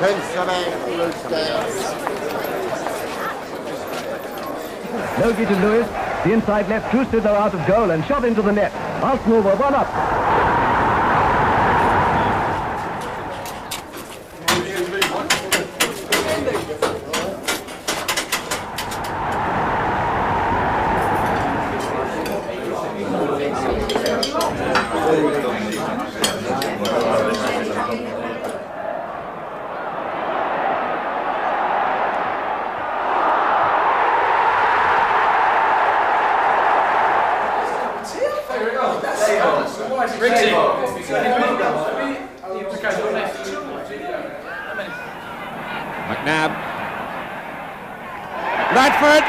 Logie to Lewis. The inside left, Trusted are out of goal and shot into the net. Arsenal were 1 up. McNabb. Radford.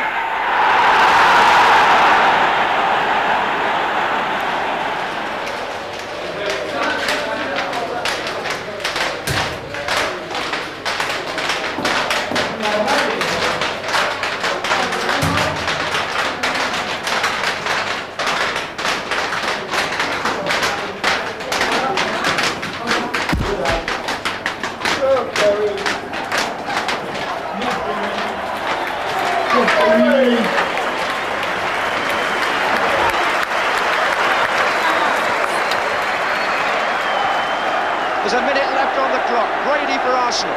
There's a minute left on the clock. Brady for Arsenal.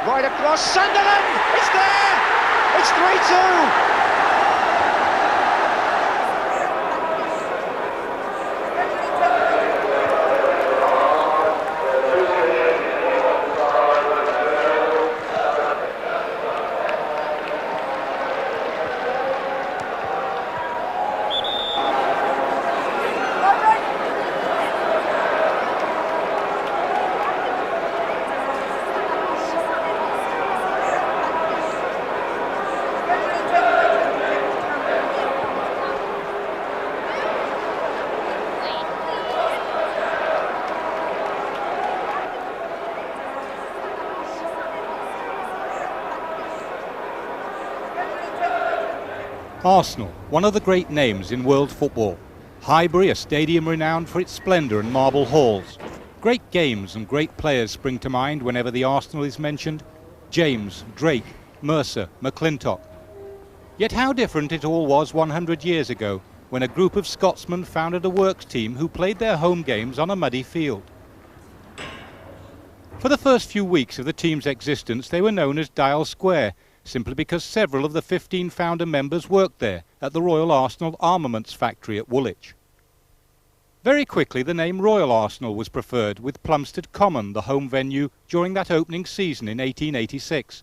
Right across, Sunderland! It's there! It's 3-2! Arsenal, one of the great names in world football. Highbury, a stadium renowned for its splendour and marble halls. Great games and great players spring to mind whenever the Arsenal is mentioned. James, Drake, Mercer, McClintock. Yet how different it all was 100 years ago, when a group of Scotsmen founded a works team who played their home games on a muddy field. For the first few weeks of the team's existence, they were known as Dial Square, simply because several of the 15 founder members worked there at the Royal Arsenal Armaments Factory at Woolwich. Very quickly the name Royal Arsenal was preferred, with Plumstead Common the home venue during that opening season in 1886.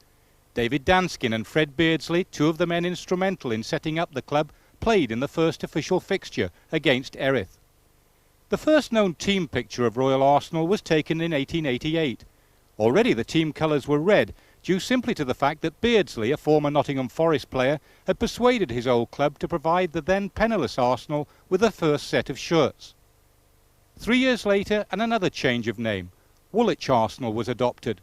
David Danskin and Fred Beardsley, two of the men instrumental in setting up the club, played in the first official fixture against Erith. The first known team picture of Royal Arsenal was taken in 1888. Already the team colours were red, due simply to the fact that Beardsley, a former Nottingham Forest player, had persuaded his old club to provide the then penniless Arsenal with the first set of shirts. 3 years later, and another change of name, Woolwich Arsenal was adopted.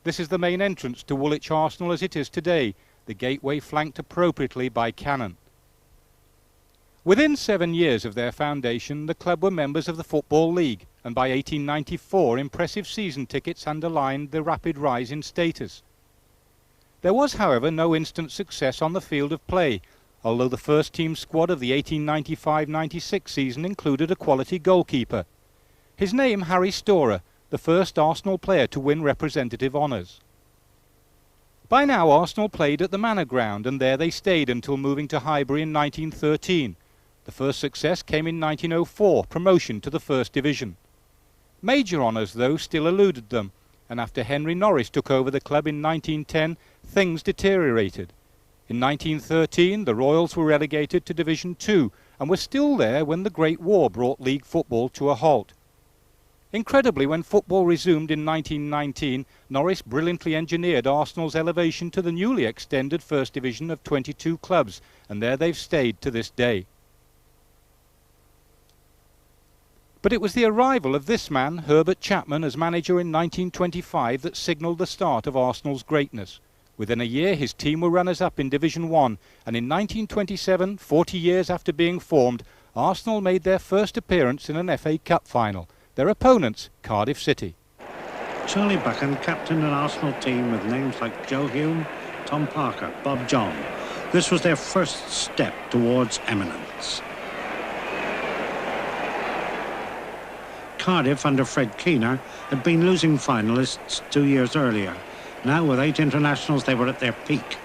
This is the main entrance to Woolwich Arsenal as it is today, the gateway flanked appropriately by cannon. Within 7 years of their foundation, the club were members of the Football League, and by 1894 impressive season tickets underlined the rapid rise in status. There was, however, no instant success on the field of play, although the first team squad of the 1895-96 season included a quality goalkeeper. His name, Harry Storer, the first Arsenal player to win representative honours. By now Arsenal played at the Manor Ground, and there they stayed until moving to Highbury in 1913. The first success came in 1904, promotion to the First Division. Major honours, though, still eluded them, and after Henry Norris took over the club in 1910, things deteriorated. In 1913, the Royals were relegated to Division 2 and were still there when the Great War brought league football to a halt. Incredibly, when football resumed in 1919, Norris brilliantly engineered Arsenal's elevation to the newly extended First Division of 22 clubs, and there they've stayed to this day. But it was the arrival of this man, Herbert Chapman, as manager in 1925 that signalled the start of Arsenal's greatness. Within a year his team were runners-up in Division 1, and in 1927, 40 years after being formed, Arsenal made their first appearance in an FA Cup final. Their opponents, Cardiff City. Charlie Buchan captained an Arsenal team with names like Joe Hume, Tom Parker, Bob John. This was their first step towards eminence. Cardiff under Fred Keener had been losing finalists 2 years earlier. Now with 8 internationals they were at their peak.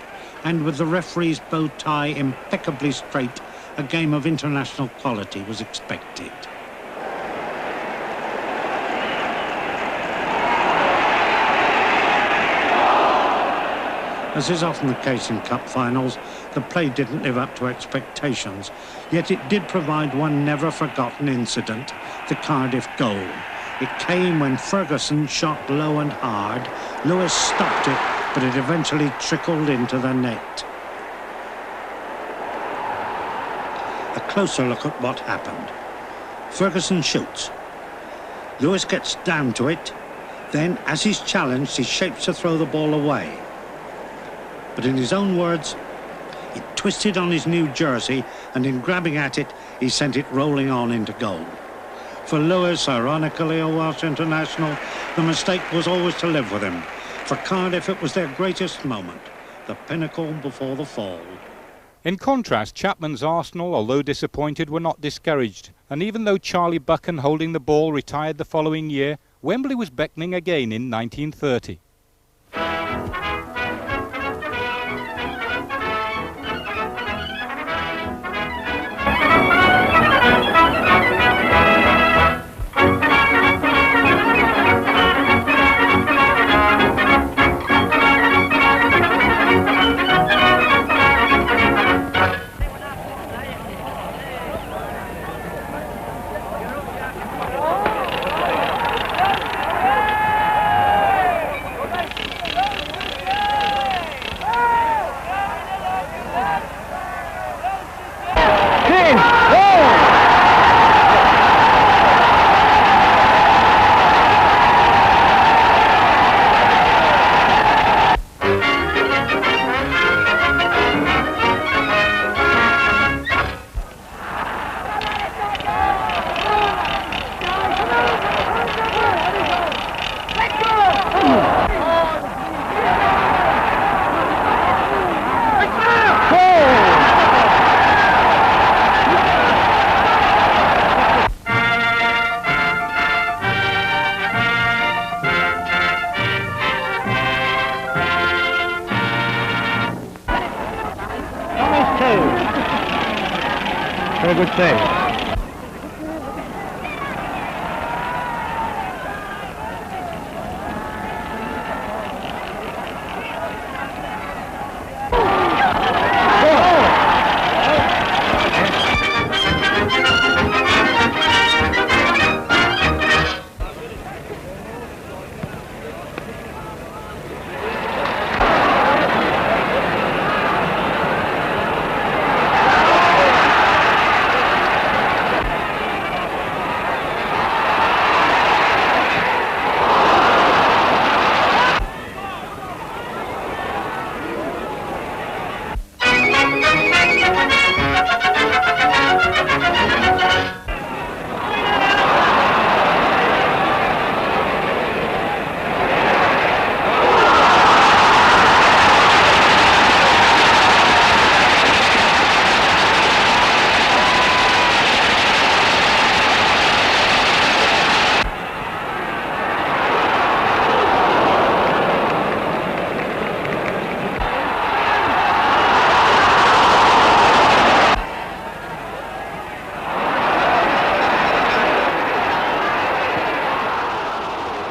And with the referee's bow tie impeccably straight, a game of international quality was expected. As is often the case in cup finals, the play didn't live up to expectations, yet it did provide one never-forgotten incident, the Cardiff goal. It came when Ferguson shot low and hard. Lewis stopped it, but it eventually trickled into the net. A closer look at what happened. Ferguson shoots. Lewis gets down to it. Then, as he's challenged, he shapes to throw the ball away. But in his own words, it twisted on his new jersey, and in grabbing at it, he sent it rolling on into goal. For Lewis, ironically a Welsh international, the mistake was always to live with him. For Cardiff, it was their greatest moment, the pinnacle before the fall. In contrast, Chapman's Arsenal, although disappointed, were not discouraged. And even though Charlie Buchan, holding the ball, retired the following year, Wembley was beckoning again in 1930. Very good save.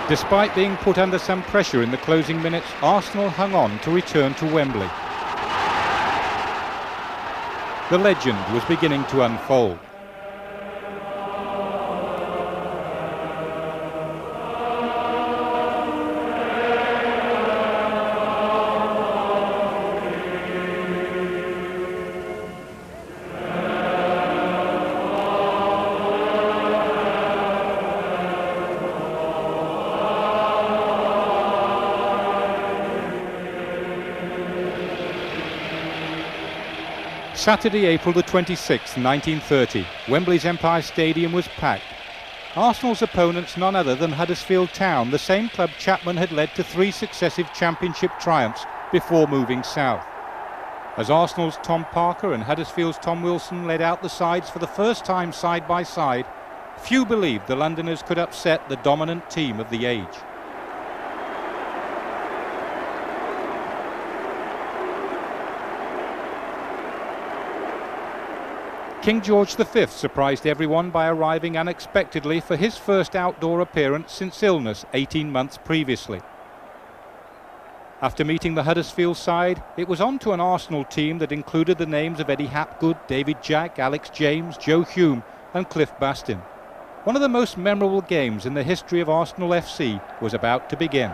Despite being put under some pressure in the closing minutes, Arsenal hung on to return to Wembley. The legend was beginning to unfold. Saturday, April the 26th, 1930, Wembley's Empire Stadium was packed. Arsenal's opponents none other than Huddersfield Town, the same club Chapman had led to 3 successive championship triumphs before moving south. As Arsenal's Tom Parker and Huddersfield's Tom Wilson led out the sides for the first time side by side, few believed the Londoners could upset the dominant team of the age. King George V surprised everyone by arriving unexpectedly for his first outdoor appearance since illness 18 months previously. After meeting the Huddersfield side, it was on to an Arsenal team that included the names of Eddie Hapgood, David Jack, Alex James, Joe Hume and Cliff Bastin. One of the most memorable games in the history of Arsenal FC was about to begin.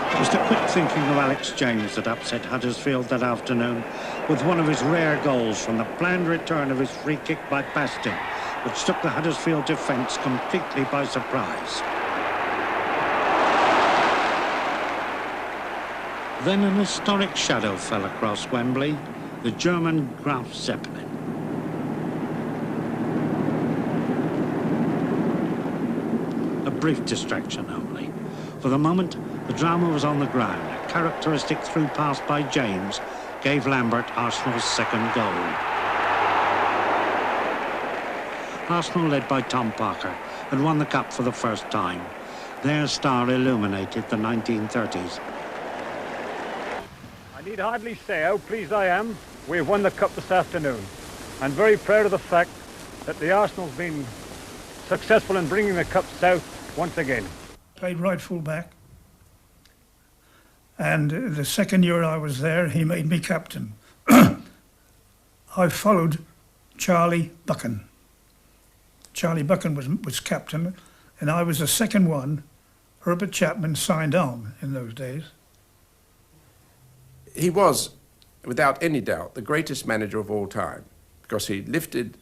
It was the quick thinking of Alex James that upset Huddersfield that afternoon with one of his rare goals from the planned return of his free kick by Bastin, which took the Huddersfield defence completely by surprise. Then an historic shadow fell across Wembley, the German Graf Zeppelin. A brief distraction only. For the moment, the drama was on the ground. A characteristic through pass by James gave Lambert Arsenal's second goal. Arsenal, led by Tom Parker, had won the cup for the first time. Their star illuminated the 1930s. I need hardly say how pleased I am we've won the cup this afternoon. I'm very proud of the fact that the Arsenal's been successful in bringing the cup south once again. Played right full back, and the second year I was there he made me captain. I followed Charlie Buchan. Charlie Buchan was captain and I was the second one. Herbert Chapman signed on in those days. He was, without any doubt, the greatest manager of all time, because he lifted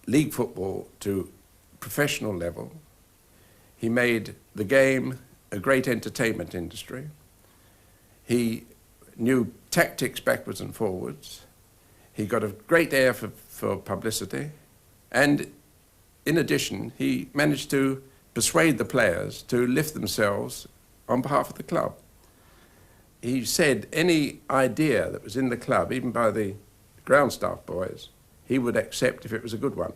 league football to professional level. He made the game a great entertainment industry. He knew tactics backwards and forwards. He got a great air for publicity. And in addition, he managed to persuade the players to lift themselves on behalf of the club. He said any idea that was in the club, even by the ground staff boys, he would accept if it was a good one.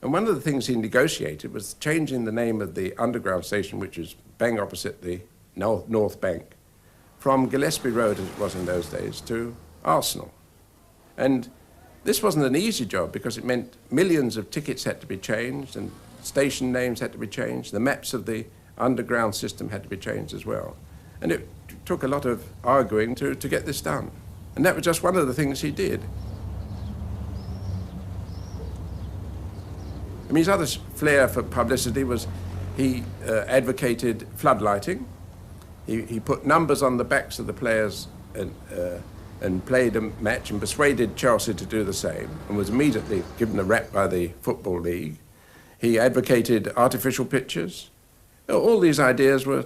And one of the things he negotiated was changing the name of the underground station, which is bang opposite the North Bank, from Gillespie Road, as it was in those days, to Arsenal. And this wasn't an easy job because it meant millions of tickets had to be changed and station names had to be changed. The maps of the underground system had to be changed as well. And it took a lot of arguing to get this done. And that was just one of the things he did. I mean, his other flair for publicity was he advocated floodlighting. He put numbers on the backs of the players and played a match and persuaded Chelsea to do the same and was immediately given a rap by the Football League. He advocated artificial pitches. All these ideas were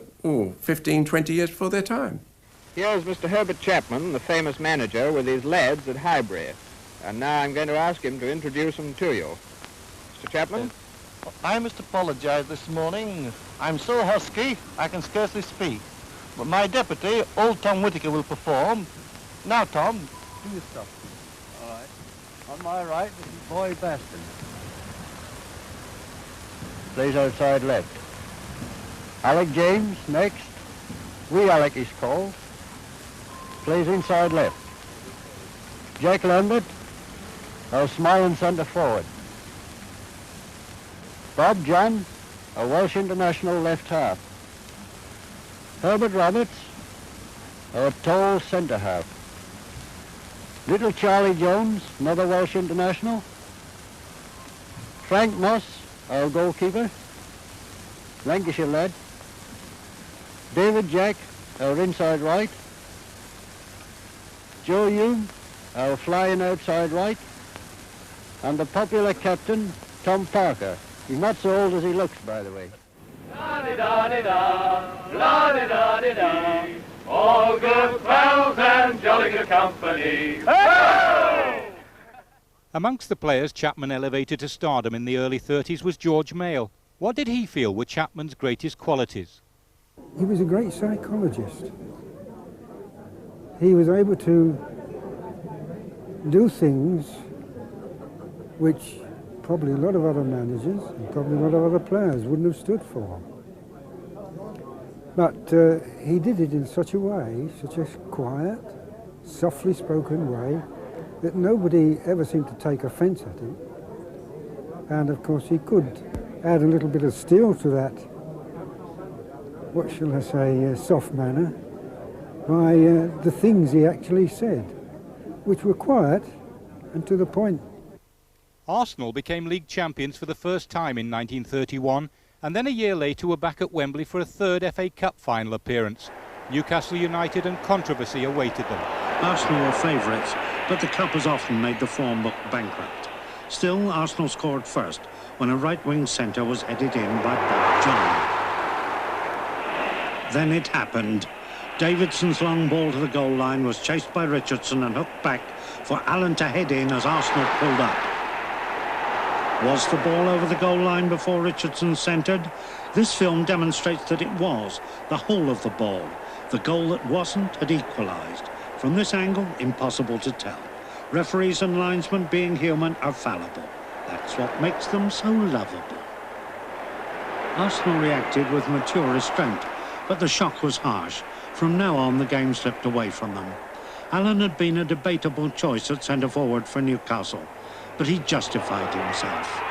15, 20 years before their time. Here's Mr. Herbert Chapman, the famous manager, with his lads at Highbury. And now I'm going to ask him to introduce them to you. Mr. Chapman? I must apologise this morning. I'm so husky I can scarcely speak. But my deputy, old Tom Whittaker, will perform. Now, Tom, do your stuff. All right. On my right, this is Boy Bastin. Plays outside left. Alec James, next. Wee Alec is called. Plays inside left. Jack Lambert, our smiling centre forward. Bob John, a Welsh international left half. Herbert Roberts, our tall centre half. Little Charlie Jones, another Welsh international. Frank Moss, our goalkeeper, Lancashire lad. David Jack, our inside right. Joe Hume, our flying outside right. And the popular captain, Tom Parker. He's not so old as he looks, by the way. La-di-da-di-da, la-di-da-di-da, all good pals and jolly good company. Hey! Amongst the players Chapman elevated to stardom in the early 30s was George Mayle. What did he feel were Chapman's greatest qualities? He was a great psychologist. He was able to do things which probably a lot of other managers and probably a lot of other players wouldn't have stood for. But he did it in such a way, such a quiet, softly spoken way, that nobody ever seemed to take offence at him. And of course he could add a little bit of steel to that, what shall I say, soft manner, by the things he actually said, which were quiet and to the point. Arsenal became league champions for the first time in 1931, and then a year later were back at Wembley for a third FA Cup final appearance. Newcastle United and controversy awaited them. Arsenal were favourites, but the club has often made the form book bankrupt. Still, Arsenal scored first when a right-wing centre was headed in by Bob John. Then it happened. Davidson's long ball to the goal line was chased by Richardson and hooked back for Allen to head in as Arsenal pulled up. Was the ball over the goal line before Richardson centred? This film demonstrates that it was, the whole of the ball. The goal that wasn't had equalised. From this angle, impossible to tell. Referees and linesmen, being human, are fallible. That's what makes them so lovable. Arsenal reacted with mature restraint, but the shock was harsh. From now on, the game slipped away from them. Allen had been a debatable choice at centre-forward for Newcastle, but he justified himself.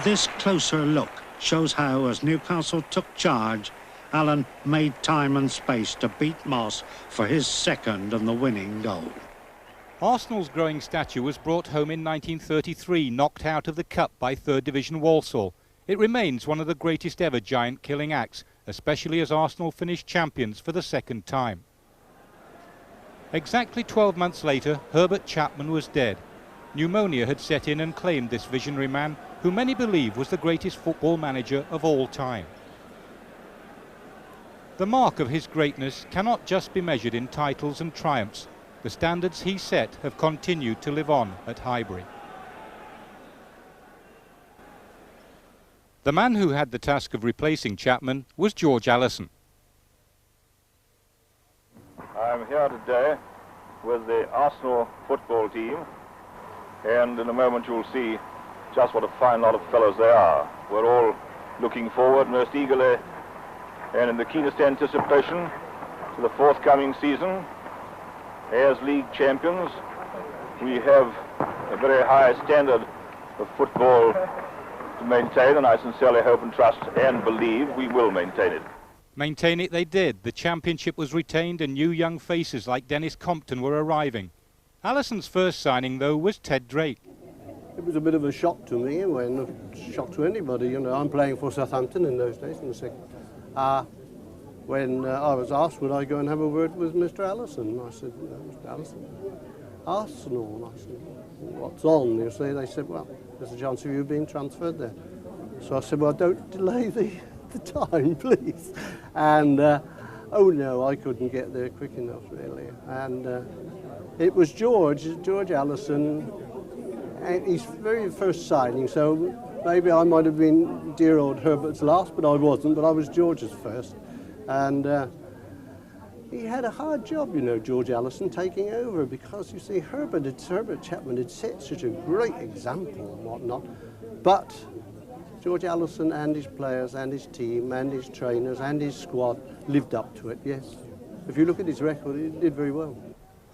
This closer look shows how, as Newcastle took charge, Allen made time and space to beat Moss for his second and the winning goal. Arsenal's growing stature was brought home in 1933, knocked out of the Cup by 3rd Division Walsall. It remains one of the greatest ever giant-killing acts, especially as Arsenal finished champions for the second time. Exactly 12 months later, Herbert Chapman was dead. Pneumonia had set in and claimed this visionary man, who many believe was the greatest football manager of all time. The mark of his greatness cannot just be measured in titles and triumphs. The standards he set have continued to live on at Highbury. The man who had the task of replacing Chapman was George Allison. I'm here today with the Arsenal football team, and in a moment you'll see just what a fine lot of fellows they are. We're all looking forward most eagerly and in the keenest anticipation to the forthcoming season. As league champions, we have a very high standard of football to maintain, and I sincerely hope and trust and believe we will maintain it. Maintain it they did. The championship was retained and new young faces like Dennis Compton were arriving. Allison's first signing, though, was Ted Drake. It was a bit of a shock to me, a shock to anybody. You know, I'm playing for Southampton in those days in the second. When I was asked, would I go and have a word with Mr. Allison? I said, no, Mr. Allison, Arsenal. And I said, what's on? You see, they said, well, there's a chance of you being transferred there. So I said, well, don't delay the time, please. And, oh no, I couldn't get there quick enough, really. And it was George Allison, and his very first signing, so maybe I might have been dear old Herbert's last, but I wasn't, but I was George's first. And he had a hard job, you know, George Allison, taking over, because, you see, Herbert Chapman had set such a great example and whatnot, but George Allison and his players and his team and his trainers and his squad lived up to it, yes. If you look at his record, he did very well.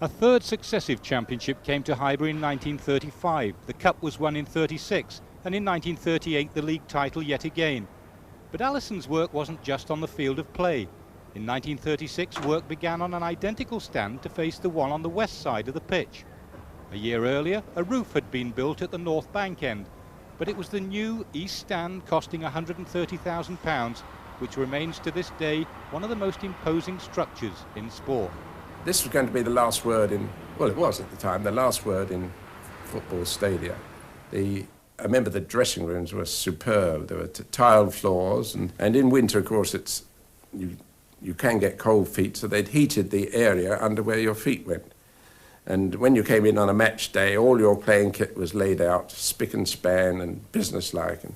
A third successive championship came to Highbury in 1935. The Cup was won in 36, and in 1938 the league title yet again. But Allison's work wasn't just on the field of play. In 1936, work began on an identical stand to face the one on the west side of the pitch. A year earlier, a roof had been built at the north bank end, but it was the new east stand costing £130,000, which remains to this day one of the most imposing structures in sport. This was going to be the last word in, well, it was at the time, the last word in football stadia. I remember the dressing rooms were superb. There were tiled floors, and in winter, of course, you can get cold feet, so they'd heated the area under where your feet went. And when you came in on a match day, all your playing kit was laid out, spick and span and businesslike, and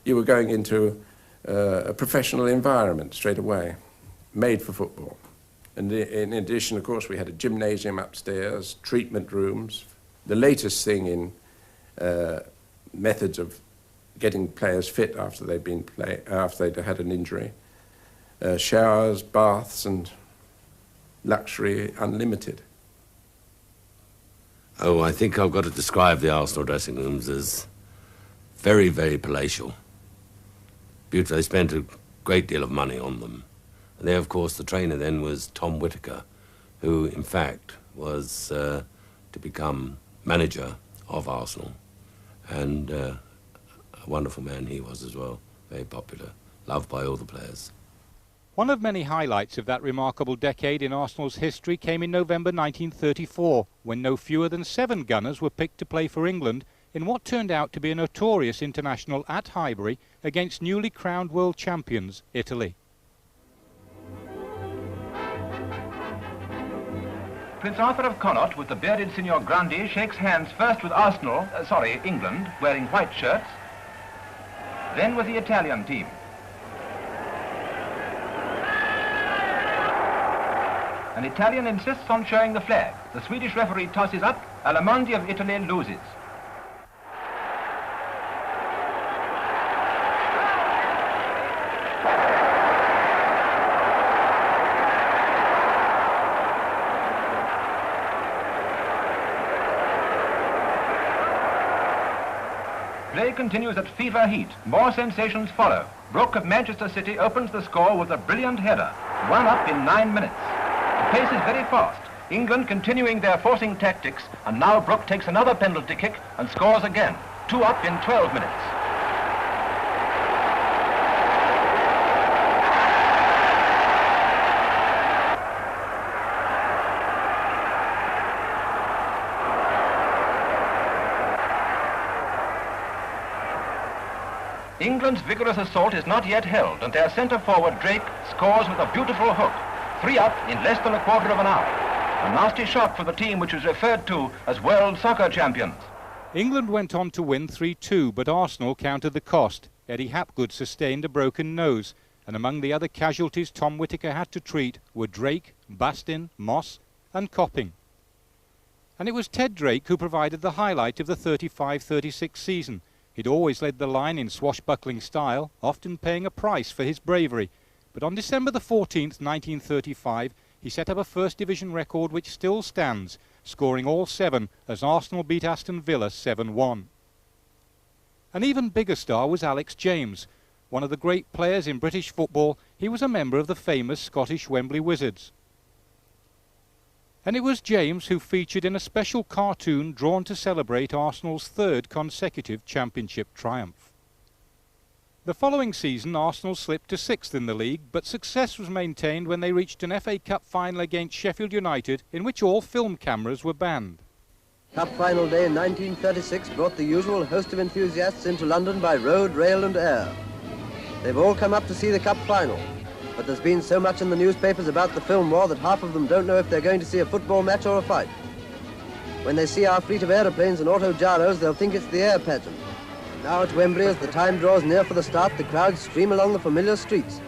you were going into a professional environment straight away, made for football. And in addition, of course, we had a gymnasium upstairs, treatment rooms, the latest thing in methods of getting players fit after they'd had an injury. Showers, baths, and luxury unlimited. Oh, I think I've got to describe the Arsenal dressing rooms as very, very palatial. Beautiful. They spent a great deal of money on them. And there, of course, the trainer then was Tom Whittaker, who, in fact, was to become manager of Arsenal. And a wonderful man he was as well, very popular, loved by all the players. One of many highlights of that remarkable decade in Arsenal's history came in November 1934, when no fewer than 7 gunners were picked to play for England in what turned out to be a notorious international at Highbury against newly crowned world champions, Italy. Prince Arthur of Connaught with the bearded Signor Grandi shakes hands first with England, wearing white shirts, then with the Italian team. An Italian insists on showing the flag. The Swedish referee tosses up. Alamondi of Italy loses. Play continues at fever heat. More sensations follow. Brooke of Manchester City opens the score with a brilliant header. 1 up in 9 minutes. The pace is very fast. England continuing their forcing tactics, and now Brooke takes another penalty kick and scores again. 2 up in 12 minutes. England's vigorous assault is not yet held, and their centre-forward Drake scores with a beautiful hook. 3 up in less than a quarter of an hour. A nasty shot for the team which is referred to as world soccer champions. England went on to win 3-2, but Arsenal countered the cost. Eddie Hapgood sustained a broken nose, and among the other casualties Tom Whittaker had to treat were Drake, Bastin, Moss and Copping. And it was Ted Drake who provided the highlight of the 35-36 season. He'd always led the line in swashbuckling style, often paying a price for his bravery. But on December the 14th, 1935, he set up a First Division record which still stands, scoring all 7 as Arsenal beat Aston Villa 7-1. An even bigger star was Alex James. One of the great players in British football, he was a member of the famous Scottish Wembley Wizards. And it was James who featured in a special cartoon drawn to celebrate Arsenal's 3rd consecutive championship triumph. The following season, Arsenal slipped to 6th in the league, but success was maintained when they reached an FA Cup final against Sheffield United, in which all film cameras were banned. Cup final day in 1936 brought the usual host of enthusiasts into London by road, rail and air. They've all come up to see the Cup final, but there's been so much in the newspapers about the film war that half of them don't know if they're going to see a football match or a fight. When they see our fleet of aeroplanes and auto-gyros, they'll think it's the air pageant. Now at Wembley, as the time draws near for the start, the crowds stream along the familiar streets.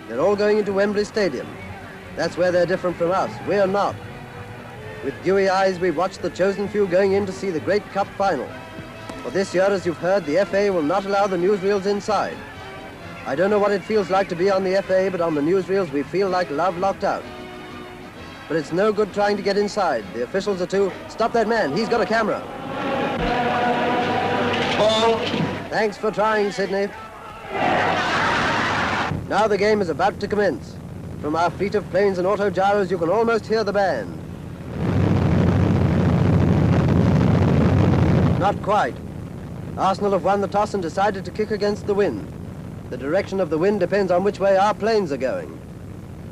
They're all going into Wembley Stadium. That's where they're different from us. We're not. With dewy eyes, we watch the chosen few going in to see the great Cup final. For this year, as you've heard, the FA will not allow the newsreels inside. I don't know what it feels like to be on the FA, but on the newsreels we feel like love locked out. But it's no good trying to get inside. The officials are too... Stop that man, he's got a camera. Ball. Thanks for trying, Sydney. Now the game is about to commence. From our fleet of planes and auto-gyros, you can almost hear the band. Not quite. Arsenal have won the toss and decided to kick against the wind. The direction of the wind depends on which way our planes are going.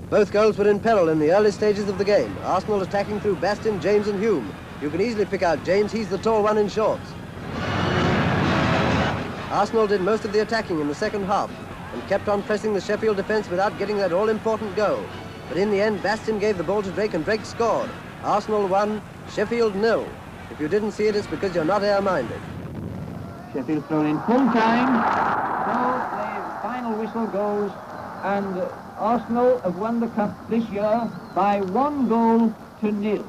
Both goals were in peril in the early stages of the game. Arsenal attacking through Bastin, James and Hume. You can easily pick out James, he's the tall one in shorts. Arsenal did most of the attacking in the second half and kept on pressing the Sheffield defence without getting that all-important goal. But in the end, Bastin gave the ball to Drake and Drake scored. Arsenal won Sheffield 0. If you didn't see it, it's because you're not air-minded. Sheffield thrown in full time. So the final whistle goes, and Arsenal have won the cup this year by 1-0.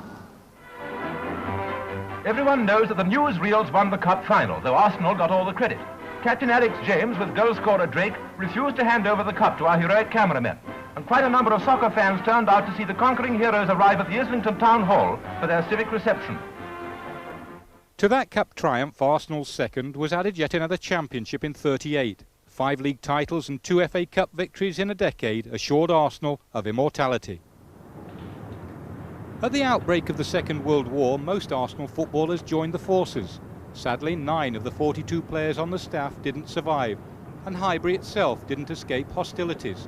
Everyone knows that the newsreels won the cup final, though Arsenal got all the credit. Captain Alex James, with goal scorer Drake, refused to hand over the cup to our heroic cameramen. And quite a number of soccer fans turned out to see the conquering heroes arrive at the Islington Town Hall for their civic reception. To that cup triumph, Arsenal's second, was added yet another championship in '38. 5 league titles and 2 FA Cup victories in a decade assured Arsenal of immortality. At the outbreak of the Second World War, most Arsenal footballers joined the forces. Sadly, 9 of the 42 players on the staff didn't survive, and Highbury itself didn't escape hostilities.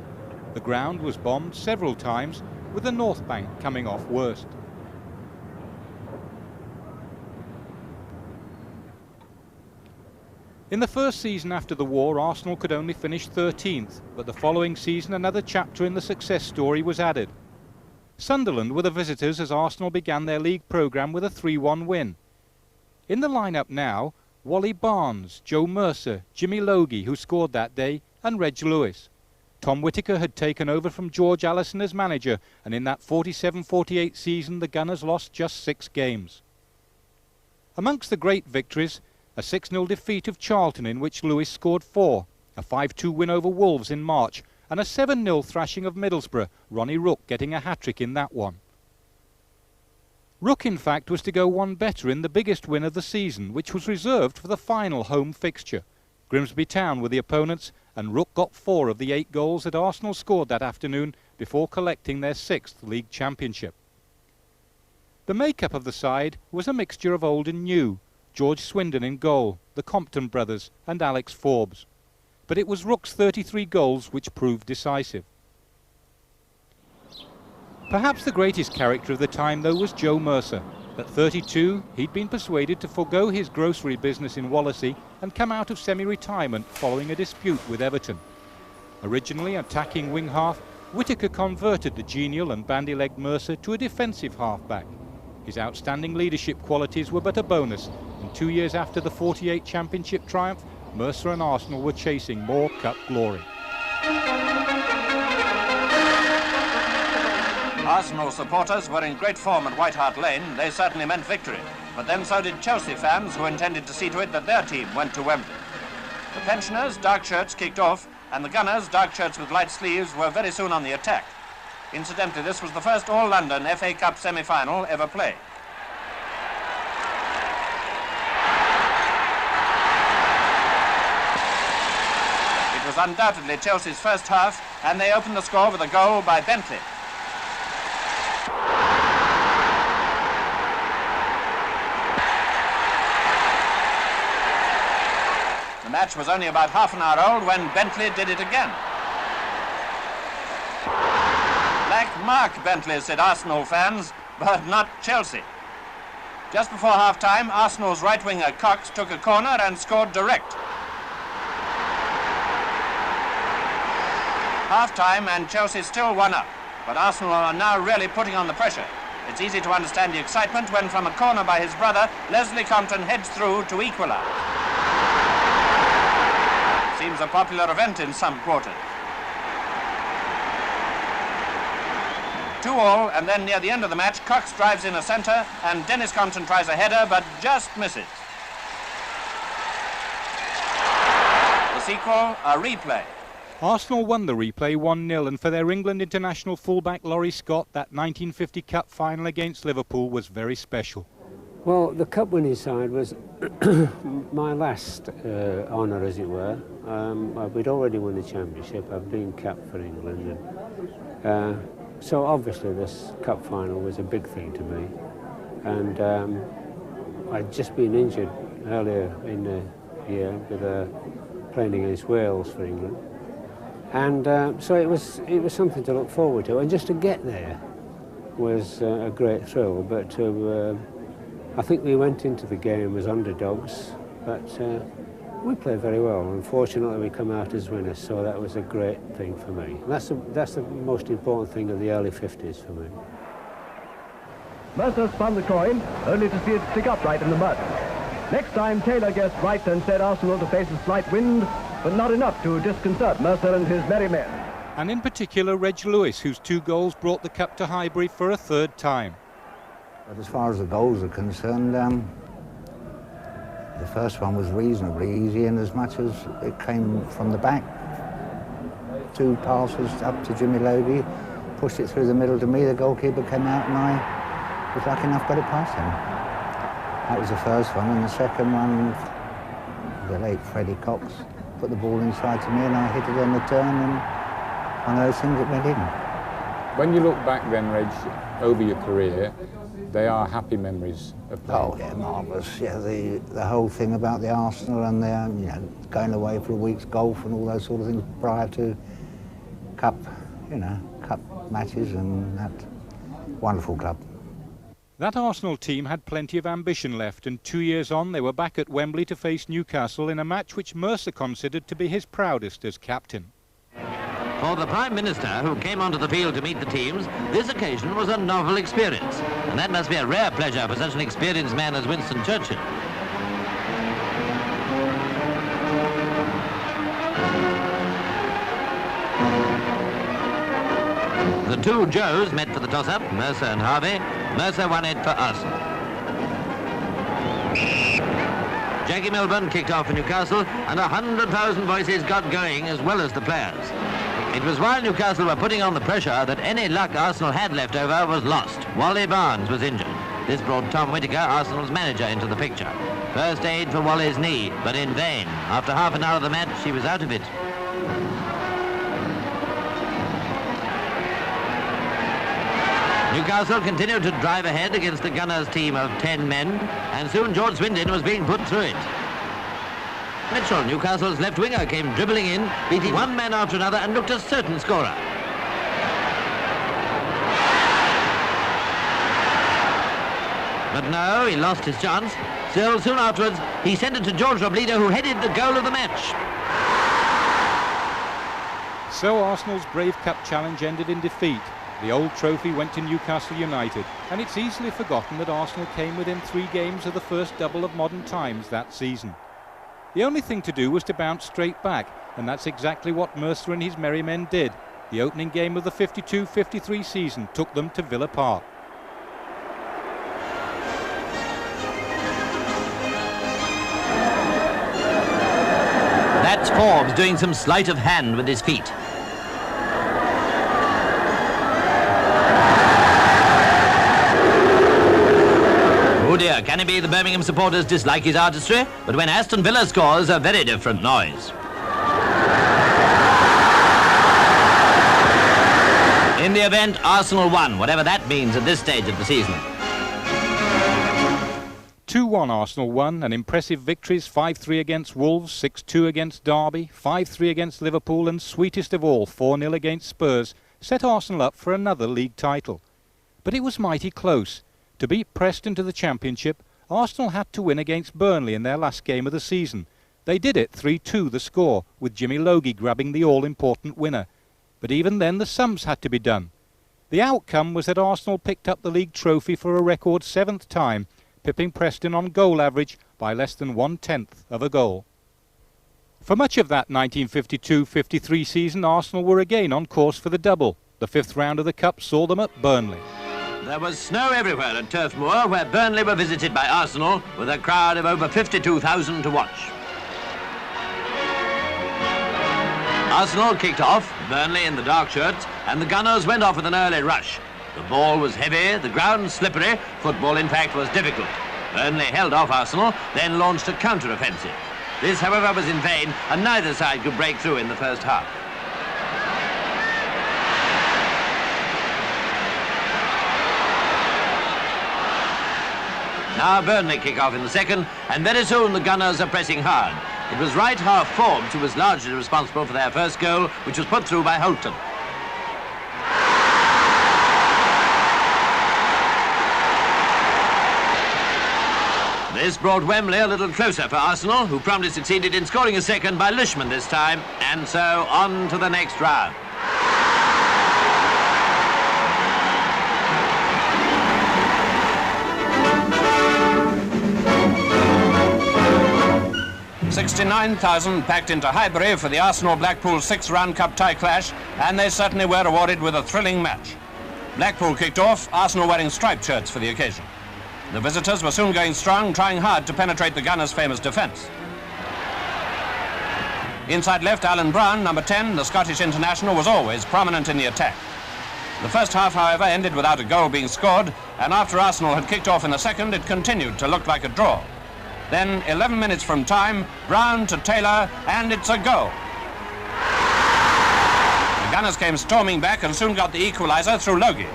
The ground was bombed several times, with the North Bank coming off worst. In the first season after the war, Arsenal could only finish 13th, but the following season another chapter in the success story was added. Sunderland were the visitors as Arsenal began their league programme with a 3-1 win. In the line-up now, Wally Barnes, Joe Mercer, Jimmy Logie, who scored that day, and Reg Lewis. Tom Whittaker had taken over from George Allison as manager, and in that 47-48 season the Gunners lost just 6 games. Amongst the great victories, a 6-0 defeat of Charlton in which Lewis scored 4, a 5-2 win over Wolves in March, and a 7-0 thrashing of Middlesbrough, Ronnie Rook getting a hat-trick in that one. Rook, in fact, was to go one better in the biggest win of the season, which was reserved for the final home fixture. Grimsby Town were the opponents, and Rook got 4 of the 8 goals that Arsenal scored that afternoon before collecting their 6th league championship. The make-up of the side was a mixture of old and new. George Swindon in goal, the Compton brothers and Alex Forbes. But it was Rook's 33 goals which proved decisive. Perhaps the greatest character of the time, though, was Joe Mercer. At 32, he'd been persuaded to forego his grocery business in Wallasey and come out of semi-retirement following a dispute with Everton. Originally attacking wing-half, Whittaker converted the genial and bandy-legged Mercer to a defensive half-back. His outstanding leadership qualities were but a bonus, and 2 years after the '48 championship triumph, Mercer and Arsenal were chasing more cup glory. Arsenal supporters were in great form at White Hart Lane. They certainly meant victory. But then so did Chelsea fans, who intended to see to it that their team went to Wembley. The pensioners, dark shirts, kicked off, and the Gunners, dark shirts with light sleeves, were very soon on the attack. Incidentally, this was the first All-London FA Cup semi-final ever played. It was undoubtedly Chelsea's first half, and they opened the score with a goal by Bentley. The match was only about half an hour old when Bentley did it again. Black mark, Bentley, said Arsenal fans, but not Chelsea. Just before half-time, Arsenal's right-winger Cox took a corner and scored direct. Half-time and Chelsea still 1-up, but Arsenal are now really putting on the pressure. It's easy to understand the excitement when from a corner by his brother, Leslie Compton heads through to equalise. Seems a popular event in some quarters. 2-2, and then near the end of the match, Cox drives in a centre, and Dennis Compton tries a header, but just misses. The sequel, a replay. Arsenal won the replay 1-0, and for their England international fullback Laurie Scott, that 1950 Cup final against Liverpool was very special. Well, the cup winning side was my last honour, as it were. We'd already won the championship. I've been capped for England. So obviously this cup final was a big thing to me. And I'd just been injured earlier in the year with playing against Wales for England. And so it was something to look forward to. And just to get there was a great thrill. But I think we went into the game as underdogs, but we played very well. Unfortunately, we come out as winners, so that was a great thing for me. That's the most important thing of the early 50s for me. Mercer spun the coin, only to see it stick upright in the mud. Next time, Taylor guessed right and said Arsenal to face a slight wind, but not enough to disconcert Mercer and his merry men. And in particular, Reg Lewis, whose 2 goals brought the cup to Highbury for a 3rd time. But as far as the goals are concerned, the first one was reasonably easy, in as much as it came from the back. 2 passes up to Jimmy Logie, pushed it through the middle to me, the goalkeeper came out and I was lucky enough to get it past him. That was the first one, and the second one, the late Freddie Cox put the ball inside to me and I hit it on the turn, and one of those things that went in. When you look back then, Reg, over your career, they are happy memories of playing. Oh, yeah, marvellous. Yeah, the whole thing about the Arsenal and their, you know, going away for a week's golf and all those sort of things prior to cup, you know, cup matches, and that wonderful club. That Arsenal team had plenty of ambition left, and 2 years on they were back at Wembley to face Newcastle in a match which Mercer considered to be his proudest as captain. For the Prime Minister, who came onto the field to meet the teams, this occasion was a novel experience, and that must be a rare pleasure for such an experienced man as Winston Churchill. The 2 Joes met for the toss-up, Mercer and Harvey. Mercer won it for Arsenal. Jackie Milburn kicked off for Newcastle, and 100,000 voices got going, as well as the players. It was while Newcastle were putting on the pressure that any luck Arsenal had left over was lost. Wally Barnes was injured. This brought Tom Whittaker, Arsenal's manager, into the picture. First aid for Wally's knee, but in vain. After half an hour of the match, he was out of it. Newcastle continued to drive ahead against the Gunners' team of 10 men, and soon George Swindon was being put through it. Mitchell, Newcastle's left winger, came dribbling in, beating one man after another and looked a certain scorer. But no, he lost his chance. Still, soon afterwards, he sent it to George Robledo, who headed the goal of the match. So Arsenal's Brave Cup challenge ended in defeat. The old trophy went to Newcastle United, and it's easily forgotten that Arsenal came within 3 games of the first double of modern times that season. The only thing to do was to bounce straight back, and that's exactly what Mercer and his merry men did. The opening game of the 52-53 season took them to Villa Park. That's Forbes doing some sleight of hand with his feet. Oh dear, can it be the Birmingham supporters dislike his artistry? But when Aston Villa scores, a very different noise. In the event, Arsenal won, whatever that means at this stage of the season. 2-1 Arsenal won, and impressive victories 5-3 against Wolves, 6-2 against Derby, 5-3 against Liverpool, and sweetest of all, 4-0 against Spurs, set Arsenal up for another league title. But it was mighty close. To beat Preston to the Championship, Arsenal had to win against Burnley in their last game of the season. They did it 3-2 the score, with Jimmy Logie grabbing the all-important winner. But even then the sums had to be done. The outcome was that Arsenal picked up the league trophy for a record 7th time, pipping Preston on goal average by less than 1/10 of a goal. For much of that 1952-53 season, Arsenal were again on course for the double. The 5th round of the Cup saw them at Burnley. There was snow everywhere at Turf Moor, where Burnley were visited by Arsenal, with a crowd of over 52,000 to watch. Arsenal kicked off, Burnley in the dark shirts, and the Gunners went off with an early rush. The ball was heavy, the ground slippery, football in fact was difficult. Burnley held off Arsenal, then launched a counter-offensive. This, however, was in vain, and neither side could break through in the first half. Now Burnley kick off in the second, and very soon the Gunners are pressing hard. It was right half Forbes who was largely responsible for their first goal, which was put through by Holton. This brought Wembley a little closer for Arsenal, who promptly succeeded in scoring a second by Lishman this time, and so on to the next round. 69,000 packed into Highbury for the Arsenal-Blackpool six-round cup tie clash, and they certainly were rewarded with a thrilling match. Blackpool kicked off, Arsenal wearing striped shirts for the occasion. The visitors were soon going strong, trying hard to penetrate the Gunners' famous defence. Inside left, Alan Brown, number 10, the Scottish international, was always prominent in the attack. The first half, however, ended without a goal being scored, and after Arsenal had kicked off in the second, it continued to look like a draw. Then, 11 minutes from time, Brown to Taylor, and it's a goal. The Gunners came storming back and soon got the equaliser through Logie.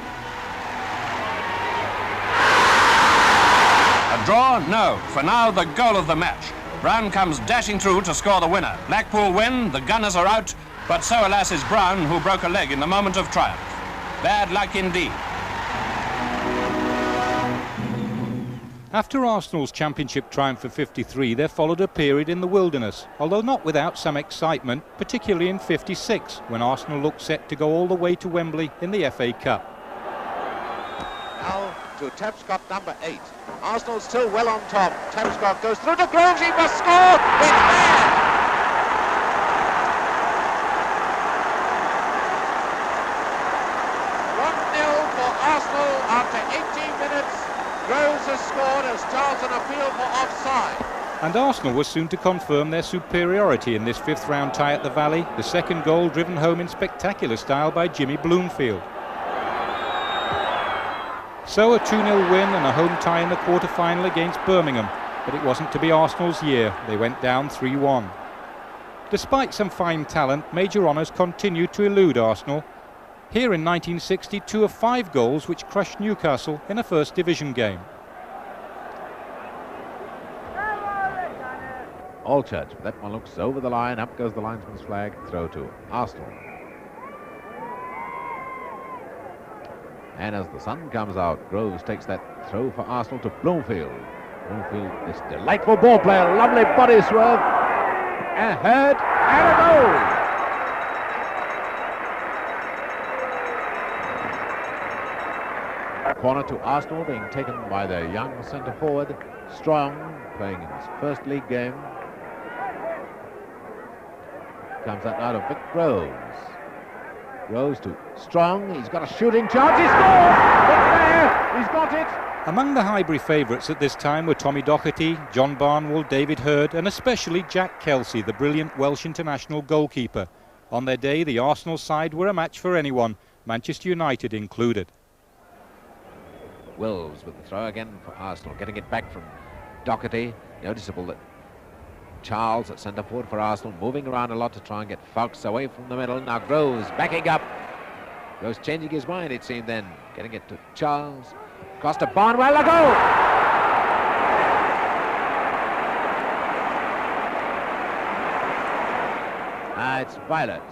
A draw? No. For now, the goal of the match. Brown comes dashing through to score the winner. Blackpool win, the Gunners are out, but so, alas, is Brown, who broke a leg in the moment of triumph. Bad luck indeed. After Arsenal's championship triumph of '53, there followed a period in the wilderness, although not without some excitement, particularly in '56, when Arsenal looked set to go all the way to Wembley in the FA Cup. Now to Tapscott, number 8. Arsenal still well on top. Tapscott goes through to Groves, he must score! It's there! 1-0 for Arsenal after 18 minutes. Groves has scored as Charlton appealed for offside. And Arsenal was soon to confirm their superiority in this fifth-round tie at the Valley, the second goal driven home in spectacular style by Jimmy Bloomfield. So a 2-0 win and a home tie in the quarter-final against Birmingham, but it wasn't to be Arsenal's year. They went down 3-1. Despite some fine talent, major honours continued to elude Arsenal. Here in 1960, 2 of 5 goals which crushed Newcastle in a First Division game. Allchurch, that one looks over the line, up goes the linesman's flag, throw to Arsenal. And as the sun comes out, Groves takes that throw for Arsenal to Bloomfield. Bloomfield, this delightful ball player, lovely body swerve, and heard, and a goal! Corner to Arsenal, being taken by their young centre-forward, Strong, playing in his first league game. Comes that out of Vic Groves. Groves to Strong, he's got a shooting chance, he scored! It's there, he's got it! Among the Highbury favourites at this time were Tommy Docherty, John Barnwell, David Hurd, and especially Jack Kelsey, the brilliant Welsh international goalkeeper. On their day, the Arsenal side were a match for anyone, Manchester United included. Wills with the throw again for Arsenal, getting it back from Docherty. Noticeable that Charles at centre forward for Arsenal, moving around a lot to try and get Fox away from the middle. Now Groves backing up. Groves changing his mind, it seemed then. Getting it to Charles. Across to Barnwell, a goal! It's Violet.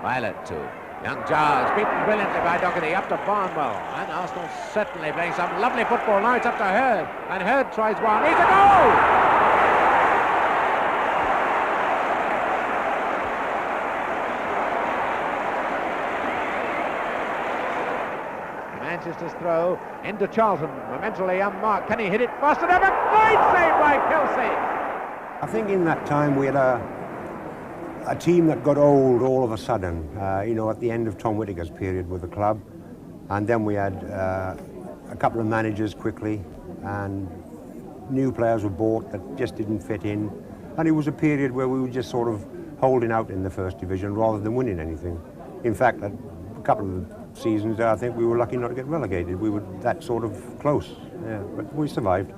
Violet to young Giles, beaten brilliantly by Docherty, up to Barnwell, and Arsenal certainly playing some lovely football. Now it's up to Hurd, and Hurd tries one. It's a goal! Manchester's throw into Charlton, momentarily unmarked. Can he hit it fast enough? A great save by Kelsey! I think in that time we had a team that got old all of a sudden, you know, at the end of Tom Whittaker's period with the club. And then we had a couple of managers quickly, and new players were bought that just didn't fit in. And it was a period where we were just sort of holding out in the First Division rather than winning anything. In fact, a couple of seasons there, I think we were lucky not to get relegated. We were that sort of close, yeah, but we survived.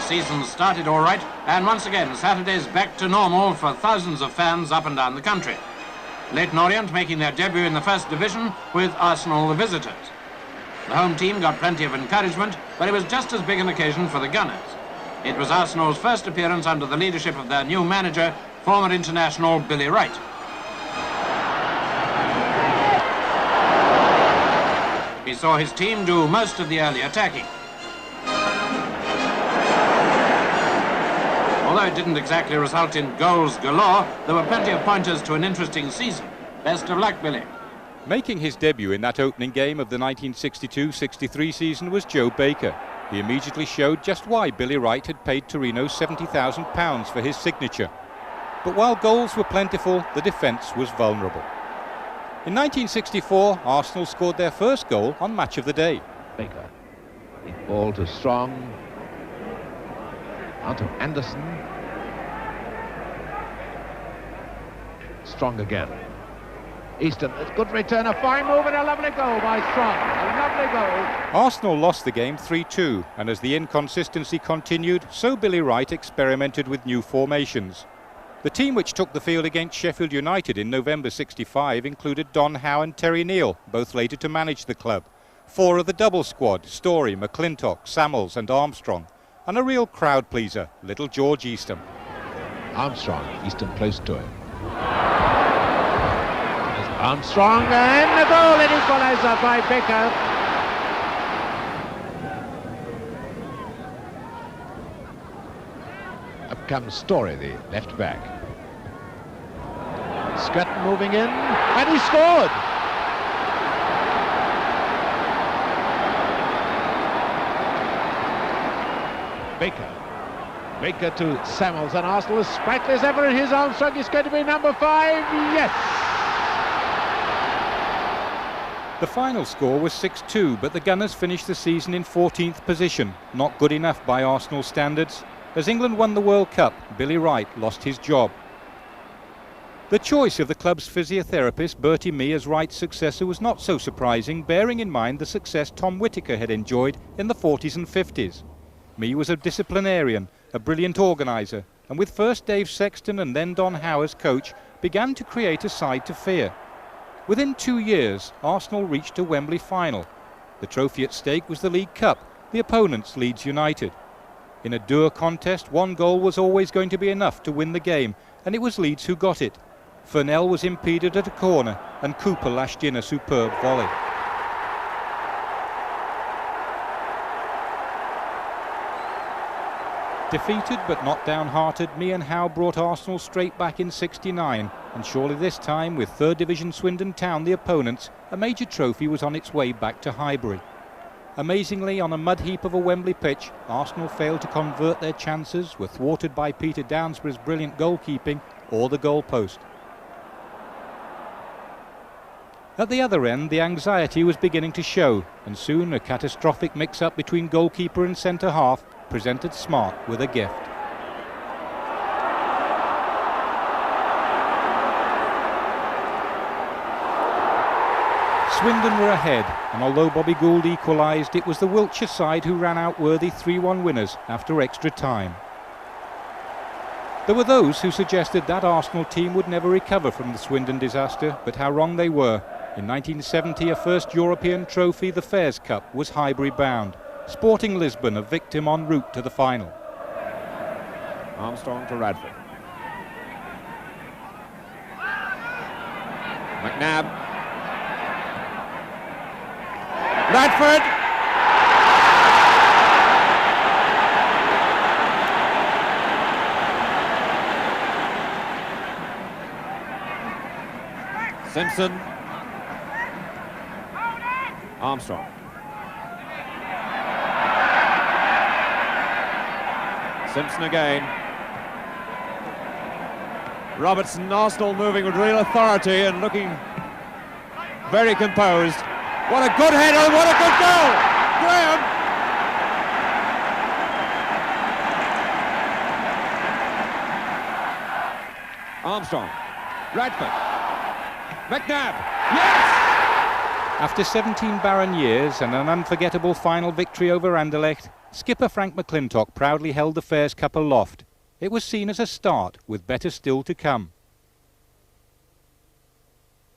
Season started all right, and once again Saturday's back to normal for thousands of fans up and down the country. Leyton Orient making their debut in the First Division with Arsenal the visitors. The home team got plenty of encouragement, but it was just as big an occasion for the Gunners. It was Arsenal's first appearance under the leadership of their new manager, former international Billy Wright. He saw his team do most of the early attacking. Although it didn't exactly result in goals galore, there were plenty of pointers to an interesting season. Best of luck, Billy. Making his debut in that opening game of the 1962-63 season was Joe Baker. He immediately showed just why Billy Wright had paid Torino £70,000 for his signature. But while goals were plentiful, the defence was vulnerable. In 1964, Arsenal scored their first goal on Match of the Day. Baker. Ball to Strong. Out of Anderson. Strong again. Easton, a good return, a fine move and a lovely goal by Strong. A lovely goal. Arsenal lost the game 3-2, and as the inconsistency continued, so Billy Wright experimented with new formations. The team which took the field against Sheffield United in November '65 included Don Howe and Terry Neal, both later to manage the club. 4 of the double squad, Story, McClintock, Samuels and Armstrong. And a real crowd pleaser, little George Eastham. Armstrong, Easton close to him. Armstrong and the goal, an equaliser by Baker. Up comes Story, the left back. Scutton moving in, and he scored! Baker to Samuels, and Arsenal as sprightly as ever in his Armstrong is going to be number 5, yes! The final score was 6-2, but the Gunners finished the season in 14th position, not good enough by Arsenal standards. As England won the World Cup, Billy Wright lost his job. The choice of the club's physiotherapist, Bertie Mee, as Wright's successor was not so surprising, bearing in mind the success Tom Whittaker had enjoyed in the 40s and 50s. Mee was a disciplinarian, a brilliant organiser, and with first Dave Sexton and then Don Howe as coach, began to create a side to fear. Within 2 years, Arsenal reached a Wembley final. The trophy at stake was the League Cup, the opponents Leeds United. In a Dour contest, 1 goal was always going to be enough to win the game, and it was Leeds who got it. Furnell was impeded at a corner, and Cooper lashed in a superb volley. Defeated but not downhearted, Mee and Howe brought Arsenal straight back in '69, and surely this time, with 3rd Division Swindon Town the opponents, a major trophy was on its way back to Highbury. Amazingly, on a mud heap of a Wembley pitch, Arsenal failed to convert their chances, were thwarted by Peter Downsbury's brilliant goalkeeping or the goalpost. At the other end, the anxiety was beginning to show, and soon a catastrophic mix-up between goalkeeper and centre-half presented Smart with a gift. Swindon were ahead, and although Bobby Gould equalised, it was the Wiltshire side who ran out worthy 3-1 winners after extra time. There were those who suggested that Arsenal team would never recover from the Swindon disaster, but how wrong they were. In 1970, a first European trophy, the Fairs Cup, was Highbury bound. Sporting Lisbon a victim en route to the final. Armstrong to Radford. McNabb. Radford. Simpson. Armstrong. Simpson again. Robertson, Arsenal moving with real authority and looking very composed. What a good header and what a good goal! Graham! Armstrong. Radford. McNabb. Yes! After 17 barren years and an unforgettable final victory over Anderlecht, skipper Frank McClintock proudly held the Fairs Cup aloft. It was seen as a start, with better still to come.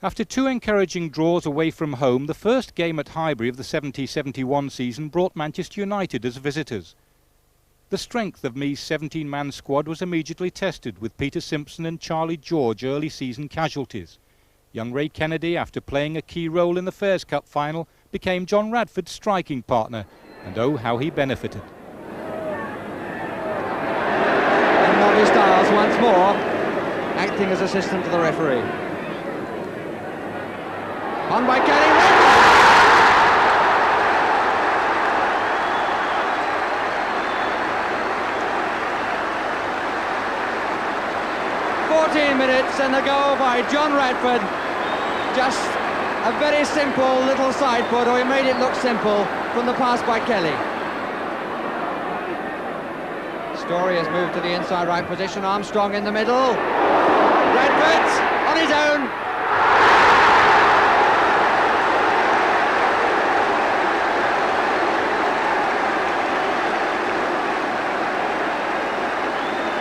After 2 encouraging draws away from home, the first game at Highbury of the 70-71 season brought Manchester United as visitors. The strength of Mee's 17-man squad was immediately tested, with Peter Simpson and Charlie George early season casualties. Young Ray Kennedy, after playing a key role in the Fairs Cup final, became John Radford's striking partner, and oh, how he benefited. And Nobby Stiles once more acting as assistant to the referee. On by Gary Redmond. 15 minutes and a goal by John Radford. Just a very simple little side foot, or he made it look simple from the pass by Kelly. Story has moved to the inside right position. Armstrong in the middle. Radford on his own.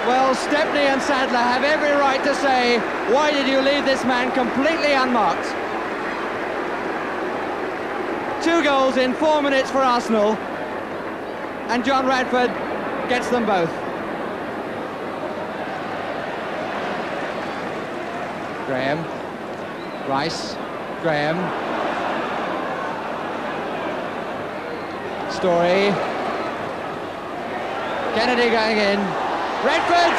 Well, Stepney and Sadler have every right to say, why did you leave this man completely unmarked? 2 goals in 4 minutes for Arsenal, and John Radford gets them both. Graham, Rice, Graham, Story, Kennedy going in, Radford!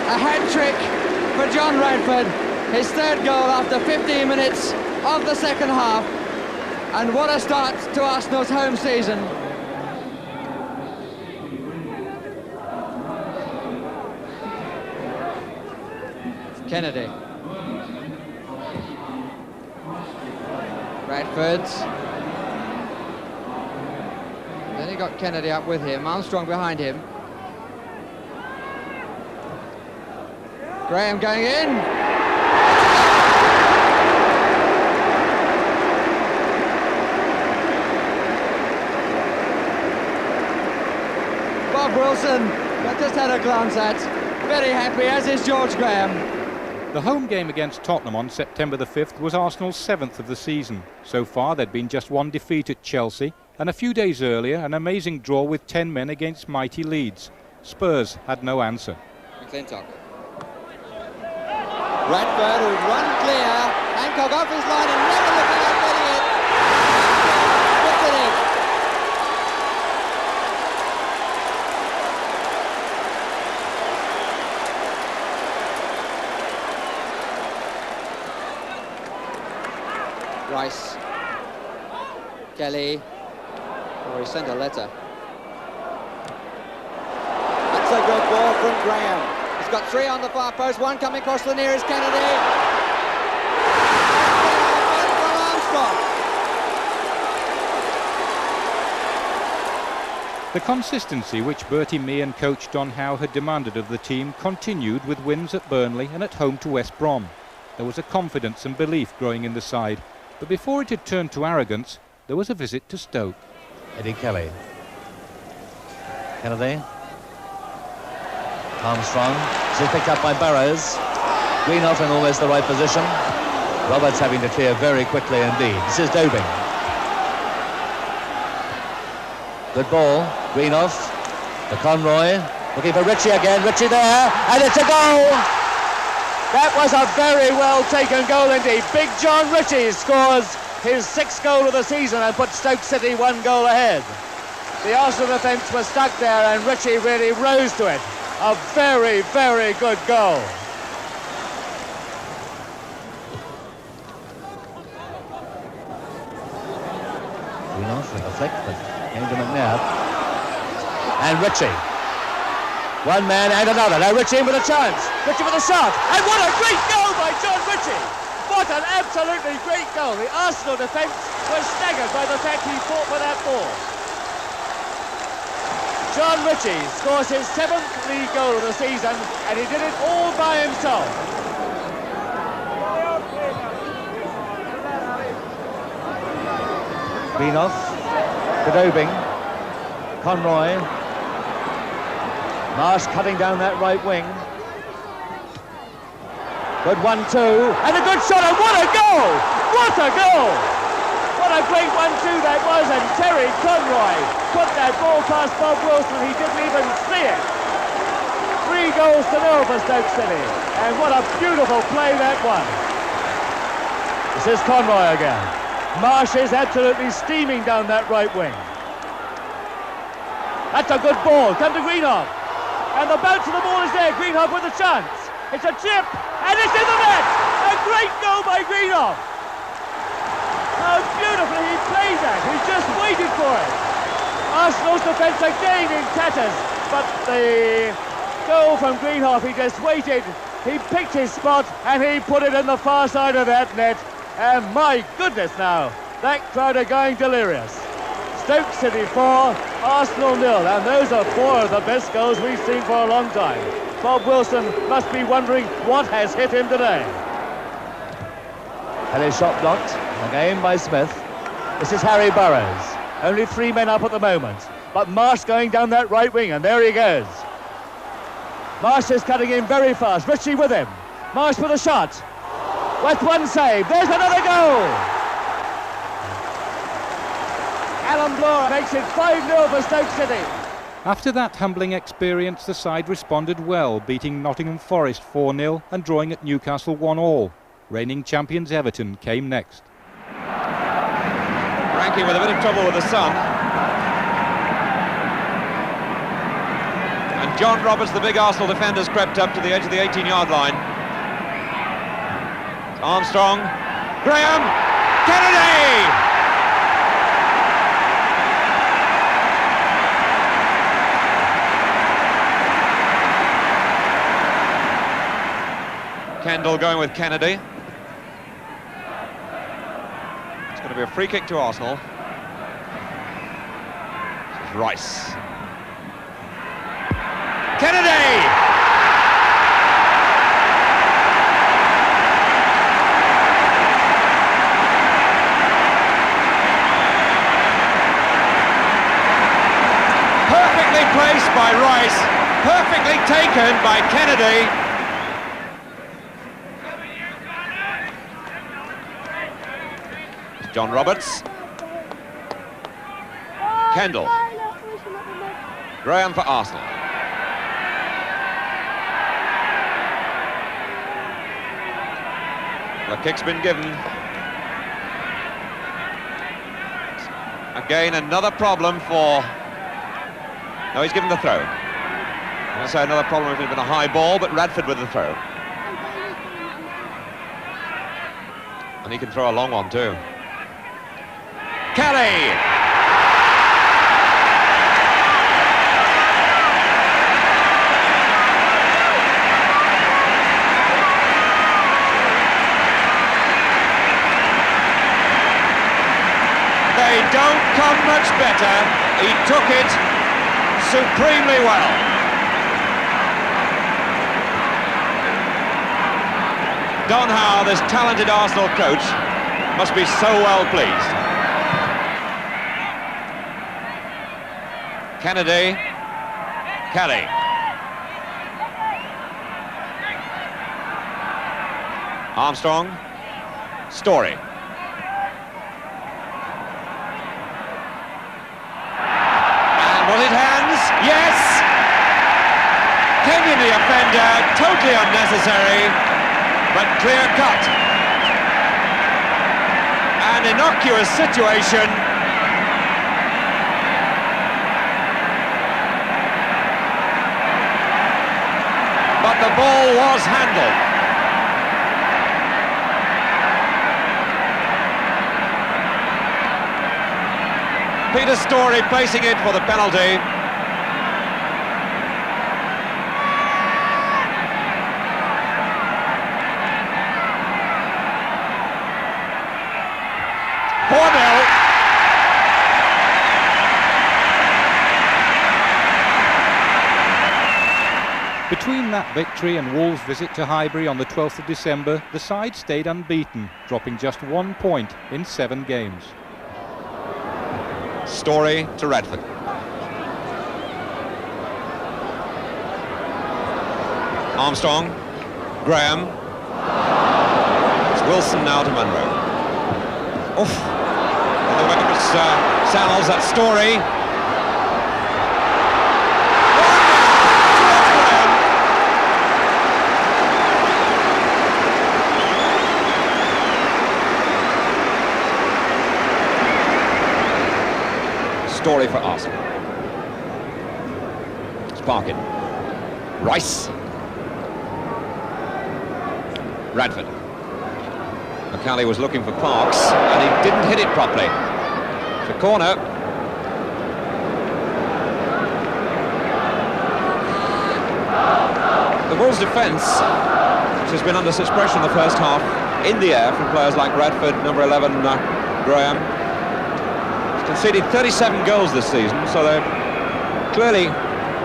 A hat-trick for John Radford, his 3rd goal after 15 minutes of the second half, and what a start to Arsenal's home season. Kennedy. Radford. Then he got Kennedy up with him, Armstrong behind him. Graham going in. Bob Wilson, I just had a glance at, very happy, as is George Graham. The home game against Tottenham on September the 5th was Arsenal's 7th of the season. So far there'd been just 1 defeat at Chelsea, and a few days earlier an amazing draw with 10 men against mighty Leeds. Spurs had no answer. McClintock. Radford, who's run clear, Hancock off his line and never looking at getting it. Puts it in. Rice, Kelly, oh, he sent a letter. That's a good ball from Graham. He's got 3 on the far post, 1 coming across the nearest Kennedy. From Armstrong. The consistency which Bertie Mee and coach Don Howe had demanded of the team continued with wins at Burnley and at home to West Brom. There was a confidence and belief growing in the side. But before it had turned to arrogance, there was a visit to Stoke. Eddie Kelly. Kennedy. Armstrong. This is picked up by Burrows. Greenough in almost the right position. Roberts having to clear very quickly indeed. This is Dobing. Good ball. Greenough. To Conroy. Looking for Ritchie again. Ritchie there. And it's a goal! That was a very well taken goal indeed. Big John Ritchie scores his 6th goal of the season and puts Stoke City 1 goal ahead. The Arsenal defence was stuck there and Ritchie really rose to it. A very, very good goal. Greenough with a flick, but came to McNabb. And Ritchie. 1 man and another. Now Ritchie in with a chance. Ritchie with a shot. And what a great goal by John Ritchie. What an absolutely great goal. The Arsenal defence was staggered by the fact he fought for that ball. John Ritchie scores his 7th league goal of the season, and he did it all by himself. Greenough, to Dobing, Conroy, Marsh cutting down that right wing. Good 1-2, and a good shot, and what a goal! What a goal! What a great 1-2 that was, and Terry Conroy put that ball past Bob Wilson, he didn't even see it. 3 goals to 0 for Stoke City, and what a beautiful play that was. This is Conroy again. Marsh is absolutely steaming down that right wing. That's a good ball, come to Greenough. And the bounce of the ball is there, Greenough with a chance. It's a chip, and it's in the net! great goal by Greenhoff. How beautifully he played that. He just waited for it. Arsenal's defence again in tatters, but the goal from Greenhoff, he just waited. He picked his spot and he put it in the far side of that net. And my goodness now, that crowd are going delirious. Stoke City 4, Arsenal 0, and those are 4 of the best goals we've seen for a long time. Bob Wilson must be wondering what has hit him today. And his shot blocked again by Smith. This is Harry Burrows. Only 3 men up at the moment, but Marsh going down that right wing, and there he goes. Marsh is cutting in very fast. Ritchie with him. Marsh with a shot. With one save. There's another goal. Alan Bloor makes it 5-0 for Stoke City. After that humbling experience, the side responded well, beating Nottingham Forest 4-0 and drawing at Newcastle 1-1. Reigning champions Everton came next. Frankie with a bit of trouble with the sun. And John Roberts, the big Arsenal defender, has crept up to the edge of the 18-yard line. Armstrong, Graham, Kennedy! Kendall going with Kennedy. It's going to be a free kick to Arsenal. This is Rice. Kennedy! Perfectly placed by Rice, perfectly taken by Kennedy. John Roberts. Kendall. Graham for Arsenal. The kick's been given. Again, another problem for... No, he's given the throw. I'm going to say another problem if it had been a high ball, but Radford with the throw. And he can throw a long one too. Kelly! They don't come much better. He took it supremely well. Don Howe, this talented Arsenal coach, must be so well pleased. Kennedy, Kelly. Armstrong, Story. And was it hands? Yes! Kenyon the offender, totally unnecessary, but clear cut. An innocuous situation. But the ball was handled. Peter Story placing it for the penalty. Between that victory and Wolves' visit to Highbury on the 12th of December, the side stayed unbeaten, dropping just 1 point in 7 games. Story to Radford. Armstrong, Graham. It's Wilson now to Munro. Oof. And the way it was Sal's, that Story. Story for Arsenal. Sparkin. Rice. Radford. McCallie was looking for Parks, and he didn't hit it properly. It's a corner. The Wolves' defence, which has been under such pressure in the first half, in the air from players like Radford, number 11, Graham, has conceded 37 goals this season, so they've clearly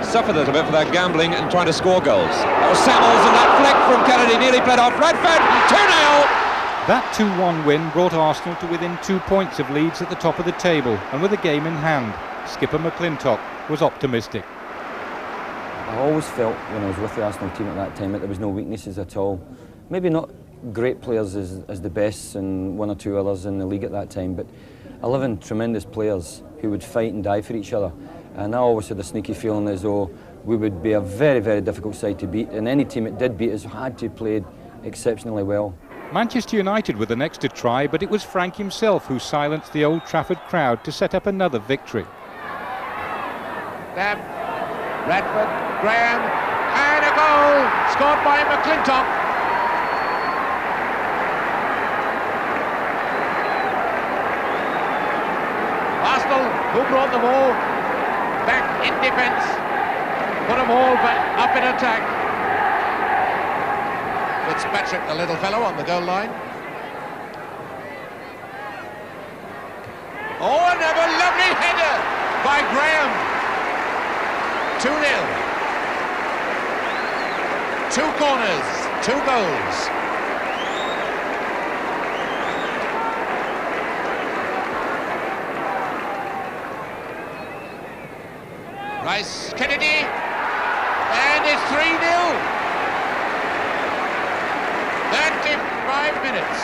suffered a little bit for their gambling and trying to score goals. That was Samuels, and that flick from Kennedy nearly played off Radford. 2-0! That 2-1 win brought Arsenal to within 2 points of Leeds at the top of the table, and with the game in hand, skipper McClintock was optimistic. I always felt when I was with the Arsenal team at that time that there was no weaknesses at all. Maybe not great players as the best and one or two others in the league at that time, but 11 tremendous players who would fight and die for each other. And I always had a sneaky feeling as though we would be a very, very difficult side to beat, and any team that did beat us had to play exceptionally well. Manchester United were the next to try, but it was Frank himself who silenced the Old Trafford crowd to set up another victory. Dab, Radford, Graham, and a goal scored by McClintock. Arsenal, who brought the ball back in defence, put them all back up in attack. Fitzpatrick, the little fellow, on the goal line. Oh, another lovely header by Graham. 2-0. 2 corners, 2 goals. Rice, Kennedy, and it's 3-0. 35 minutes.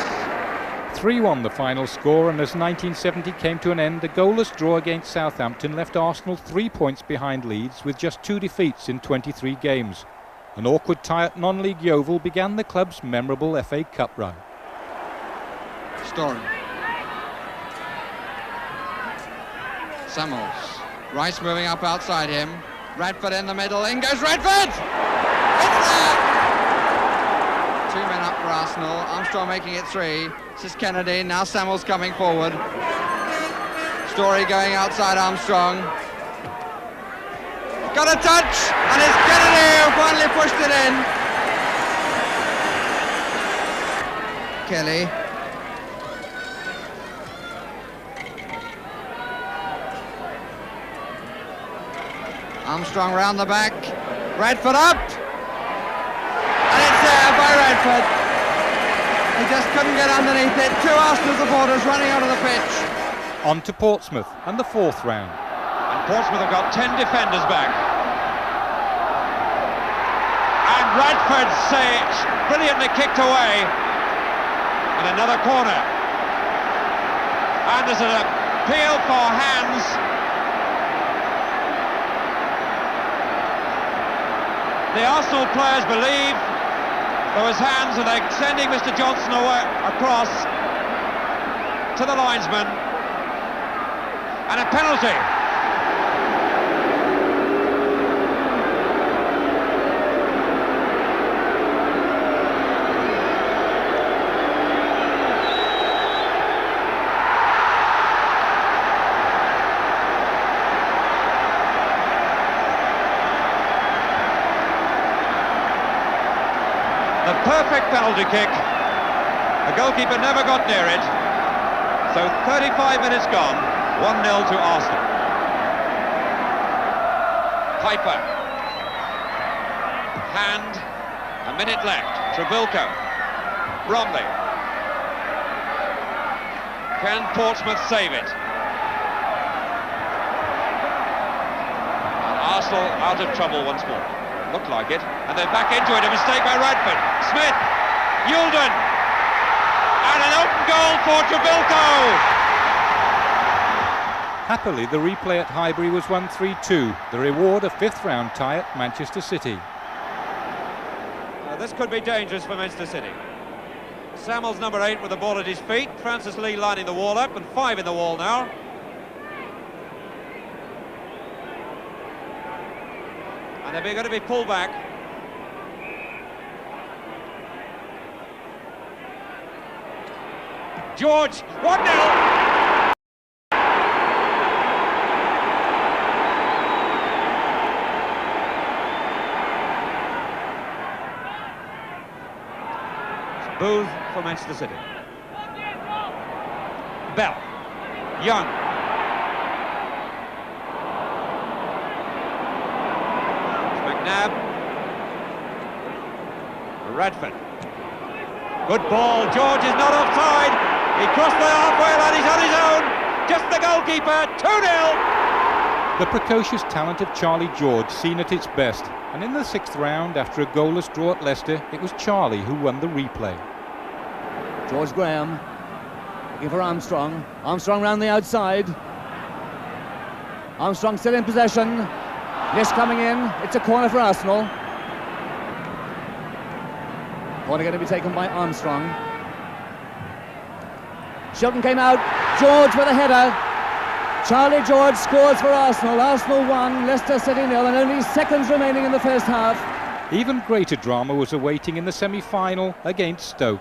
3-1 the final score, and as 1970 came to an end, the goalless draw against Southampton left Arsenal 3 points behind Leeds with just 2 defeats in 23 games. An awkward tie at non-league Yeovil began the club's memorable FA Cup run. Story. Samuels. Rice moving up outside him. Radford in the middle. In goes Radford! It's there! 2 men up for Arsenal. Armstrong making it 3. This is Kennedy. Now Samuels coming forward. Story going outside Armstrong. Got a touch! And it's Kennedy who finally pushed it in. Kelly. Armstrong round the back. Radford up! And it's there by Radford. He just couldn't get underneath it. 2 Arsenal supporters running onto the pitch. On to Portsmouth and the 4th round. And Portsmouth have got 10 defenders back. And Radford brilliantly kicked away. And another corner. And there's an appeal for hands. The Arsenal players believe there was hands, and they're sending Mr. Johnson away across to the linesman. And a penalty. The perfect penalty kick. The goalkeeper never got near it. So 35 minutes gone, 1-0 to Arsenal. Piper. Hand. A minute left. Trebilco. Bromley. Can Portsmouth save it? And Arsenal out of trouble once more. Looked like it, and they're back into it. A mistake by Radford. Smith, Yulden, and an open goal for Trebilco. Happily, the replay at Highbury was won 3-2. The reward a 5th round tie at Manchester City. This could be dangerous for Manchester City. Samuels, number 8, with the ball at his feet. Francis Lee lining the wall up, and 5 in the wall now. And they're going to be pulled back. George, 1-0. Booth for Manchester City. Bell. Young. McNabb. Radford. Good ball. George is not offside. He crossed the halfway line. He's on his own. Just the goalkeeper. 2-0. The precocious talent of Charlie George seen at its best. And in the 6th round, after a goalless draw at Leicester, it was Charlie who won the replay. George Graham looking for Armstrong. Armstrong round the outside. Armstrong still in possession. Lish coming in. It's a corner for Arsenal. Corner going to be taken by Armstrong. Shilton came out. George with a header. Charlie George scores for Arsenal. Arsenal 1, Leicester City 0, and only seconds remaining in the first half. Even greater drama was awaiting in the semi-final against Stoke.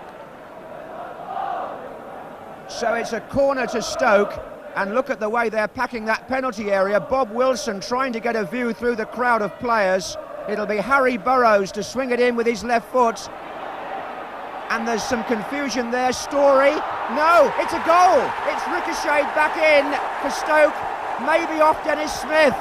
So it's a corner to Stoke, and look at the way they're packing that penalty area. Bob Wilson trying to get a view through the crowd of players. It'll be Harry Burrows to swing it in with his left foot. And there's some confusion there. Story, no, it's a goal. It's ricocheted back in for Stoke, maybe off Dennis Smith.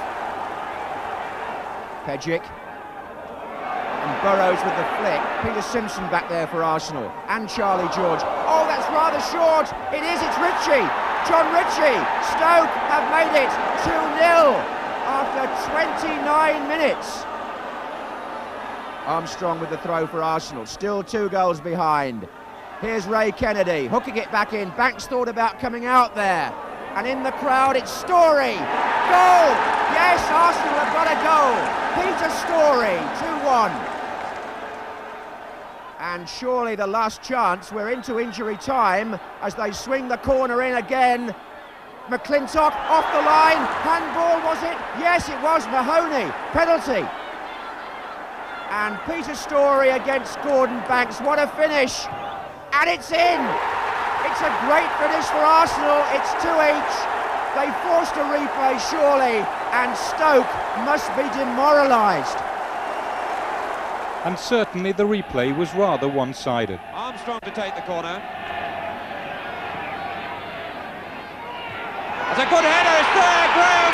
Pejic. And Burrows with the flick. Peter Simpson back there for Arsenal. And Charlie George. Oh, that's rather short. It is, it's Ritchie. John Ritchie. Stoke have made it 2-0 after 29 minutes. Armstrong with the throw for Arsenal, still 2 goals behind. Here's Ray Kennedy, hooking it back in. Banks thought about coming out there. And in the crowd, it's Story. Goal! Yes, Arsenal have got a goal. Peter Story, 2-1. And surely the last chance. We're into injury time as they swing the corner in again. McClintock off the line. Handball, was it? Yes, it was. Mahoney. Penalty. And Peter Story against Gordon Banks. What a finish. And it's in. It's a great finish for Arsenal. It's 2 each. They forced a replay, surely, and Stoke must be demoralised. And certainly the replay was rather one-sided. Armstrong to take the corner. That's a good header. It's there, Graham.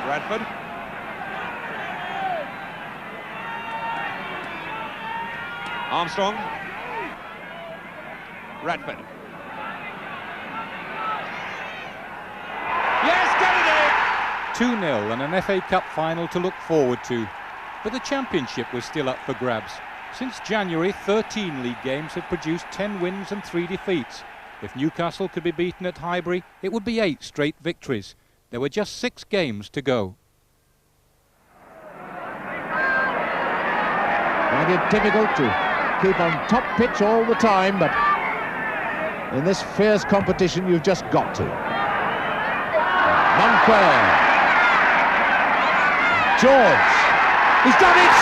Radford. Armstrong. Radford. Yes, Kennedy! 2-0 and an FA Cup final to look forward to. But the Championship was still up for grabs. Since January, 13 league games have produced 10 wins and 3 defeats. If Newcastle could be beaten at Highbury, it would be 8 straight victories. There were just 6 games to go. Find it difficult to keep on top pitch all the time, but in this fierce competition you've just got to. Moncler. George. He's done it!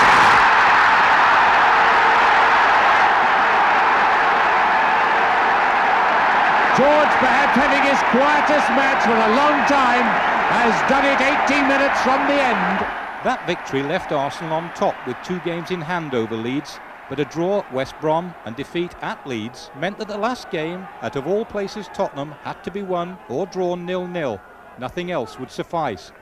George, perhaps having his quietest match for a long time, has done it 18 minutes from the end. That victory left Arsenal on top with 2 games in hand over Leeds, but a draw at West Brom and defeat at Leeds meant that the last game, out of all places Tottenham, had to be won or drawn 0-0. Nothing else would suffice.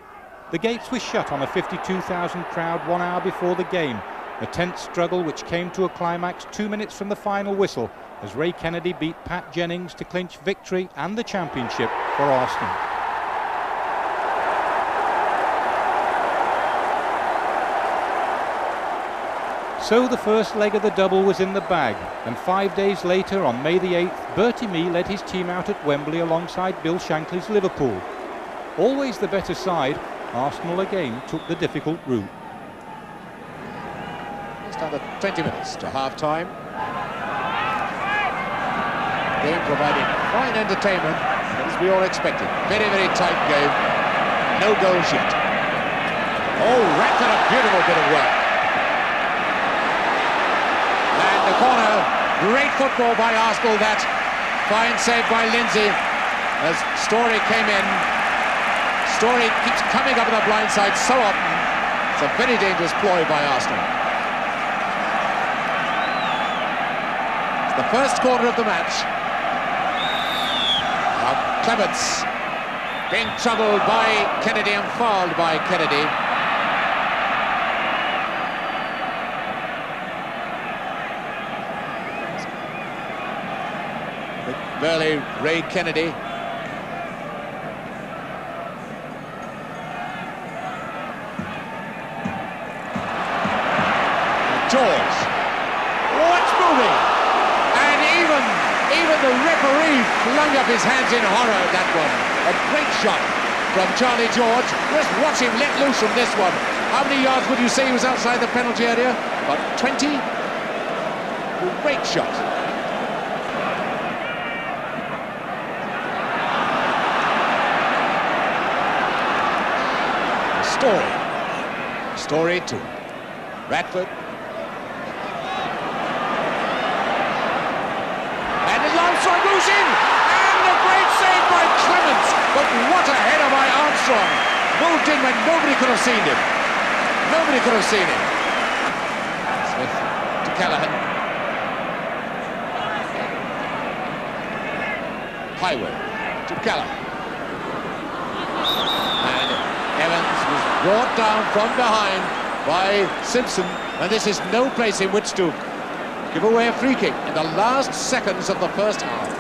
The gates were shut on a 52,000 crowd 1 hour before the game, a tense struggle which came to a climax 2 minutes from the final whistle as Ray Kennedy beat Pat Jennings to clinch victory and the championship for Arsenal. So the first leg of the double was in the bag, and 5 days later, on May the 8th, Bertie Mee led his team out at Wembley alongside Bill Shankly's Liverpool. Always the better side, Arsenal again took the difficult route. Just under 20 minutes to half-time. Game providing fine entertainment, as we all expected. Very, very tight game. No goals yet. Oh, Radford, a beautiful bit of work. And the corner, great football by Arsenal, that fine save by Lindsay as Storey came in. Storey keeps coming up on the blind side so often. It's a very dangerous ploy by Arsenal. It's the first quarter of the match. Now Clements being troubled by Kennedy and fouled by Kennedy. Burley, Ray Kennedy. George. Oh, it's moving. And even the referee flung up his hands in horror at that one. A great shot from Charlie George. Just watch him let loose from this one. How many yards would you say he was outside the penalty area? About 20. Great shot. Storey to Radford. And his Armstrong goes in! And a great save by Clements! But what a header by Armstrong! Moved in when nobody could have seen him. Nobody could have seen him. Smith to Callaghan. Highway to Callaghan. Evans was brought down from behind by Simpson, and this is no place in which to give away a free kick in the last seconds of the first half.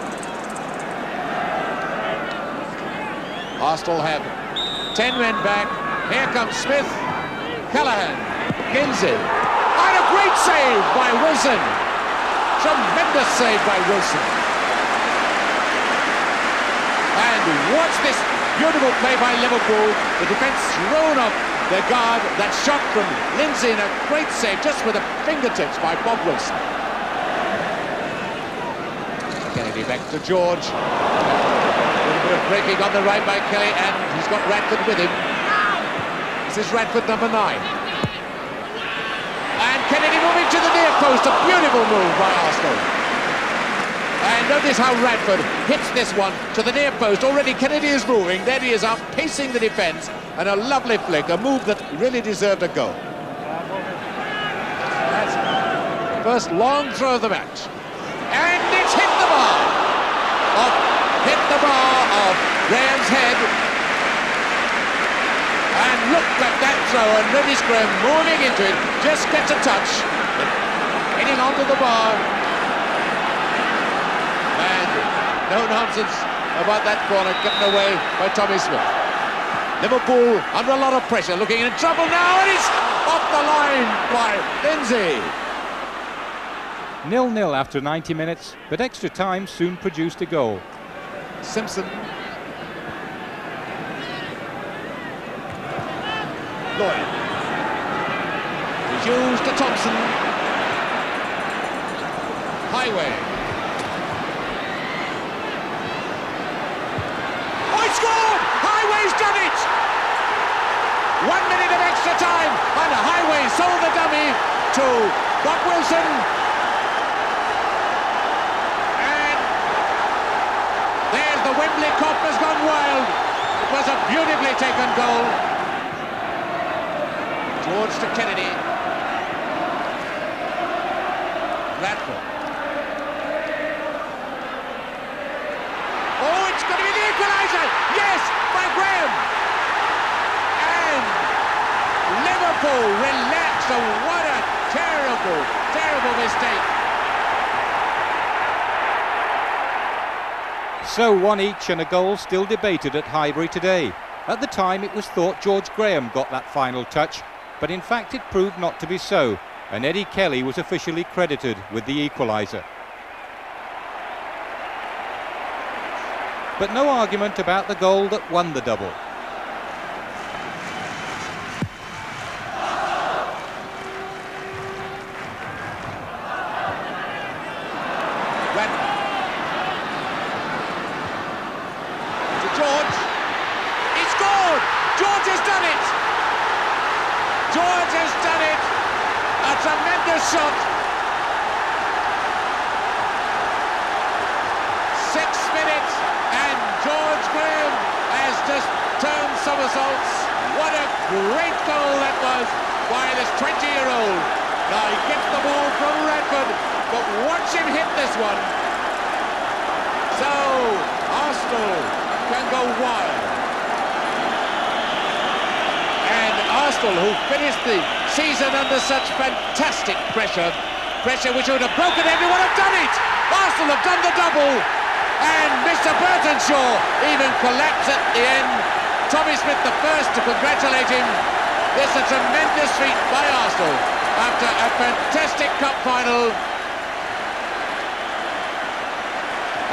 Arsenal have 10 men back. Here comes Smith, Callaghan, Kinsey, and a great save by Wilson. Tremendous save by Wilson. And watch this beautiful play by Liverpool. The defence thrown off the guard. That shot from Lindsay, and a great save just with the fingertips by Bob Wilson. Kennedy back to George. A little bit of breaking on the right by Kelly, and he's got Radford with him. This is Radford, number 9. And Kennedy moving to the near post. A beautiful move by Arsenal. And notice how Radford hits this one to the near post. Already Kennedy is moving. There he is up, pacing the defence. And a lovely flick, a move that really deserved a goal. That's the first long throw of the match. And it's hit the bar. Hit the bar of Graham's head. And look at that throw. And Reddy's Graham moving into it. Just gets a touch. Hitting onto the bar. No nonsense about that corner given away by Tommy Smith. Liverpool under a lot of pressure, looking in trouble now, and it's off the line by Lindsay. 0-0 after 90 minutes, but extra time soon produced a goal. Simpson. Lloyd. Hughes to Thompson. Highway. Scored! Highway's done it! 1 minute of extra time, and Highway sold the dummy to Bob Wilson. And there's the Wembley Cop has gone wild. It was a beautifully taken goal. George to Kennedy. Radford. Oh, it's going to be the equaliser! Yes, by Graham! And Liverpool relax. Oh, what a terrible, terrible mistake. So 1 each and a goal still debated at Highbury today. At the time it was thought George Graham got that final touch, but in fact it proved not to be so, and Eddie Kelly was officially credited with the equaliser. But no argument about the goal that won the double. To George. He scored! George has done it! shot. 6 minutes and George Graham has just turned somersaults. What a great goal that was by this 20-year-old. Now he gets the ball from Radford, but watch him hit this one. So Arsenal can go wild. And Arsenal, who finished the season under such fantastic pressure which would have broken everyone, have done it. Arsenal have done the double. And Mr. Burtonshaw even collapsed at the end. Tommy Smith the first to congratulate him. This is a tremendous feat by Arsenal after a fantastic cup final.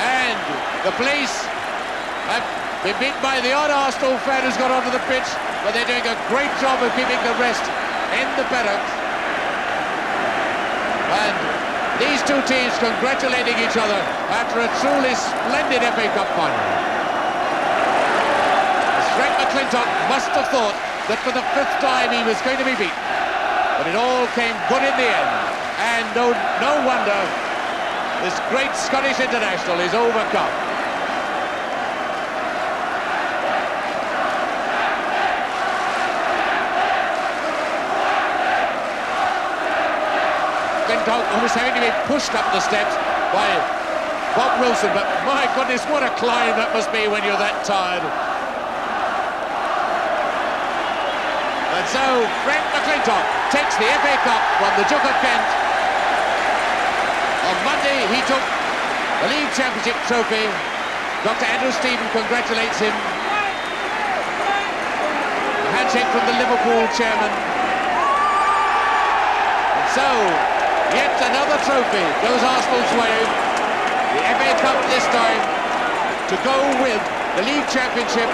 And the police have been beaten by the odd Arsenal fan who's got onto the pitch, but they're doing a great job of keeping the rest in the paddocks. And these two teams congratulating each other after a truly splendid FA Cup final. Frank McClintock must have thought that for the 5th time he was going to be beaten. But it all came good in the end. And no wonder this great Scottish international is overcome. McClintock was having to be pushed up the steps by Bob Wilson, but my goodness, what a climb that must be when you're that tired. And so Frank McClintock takes the FA Cup from the Duke of Kent. On Monday he took the League Championship trophy. Dr. Andrew Stephen congratulates him. A handshake from the Liverpool chairman. And so yet another trophy goes Arsenal's way. The FA Cup this time to go with the League Championship,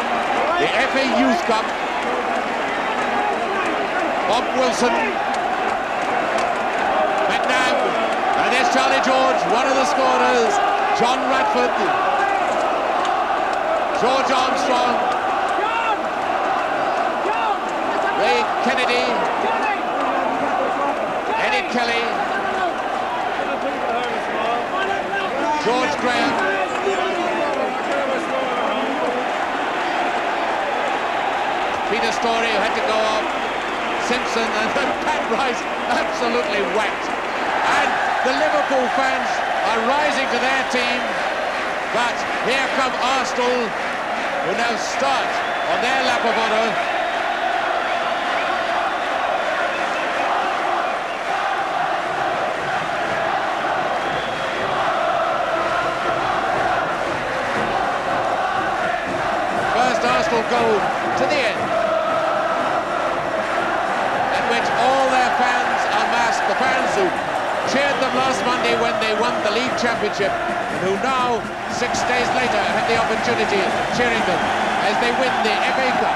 the FA Youth Cup. Bob Wilson, McNabb, and there's Charlie George, one of the scorers, John Radford, George Armstrong, Ray Kennedy, Eddie Kelly, George Graham, Peter Story, who had to go off, Simpson, and Pat Rice absolutely whacked. And the Liverpool fans are rising to their team, but here come Arsenal, who now start on their lap of honour. First Arsenal go to the end, at which all their fans are massed, the fans who cheered them last Monday when they won the League Championship, and who now, 6 days later, have the opportunity cheering them as they win the FA Cup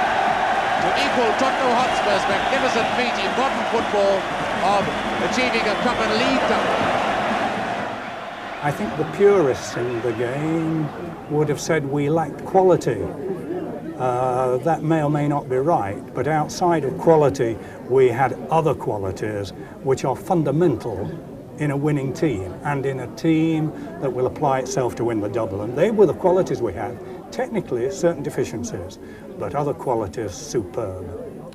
to equal Tottenham Hotspur's magnificent feat in modern football of achieving a Cup and League Cup. I think the purists in the game would have said we lacked quality. That may or may not be right, but outside of quality, we had other qualities which are fundamental in a winning team and in a team that will apply itself to win the double. And they were the qualities we had. Technically, certain deficiencies, but other qualities superb.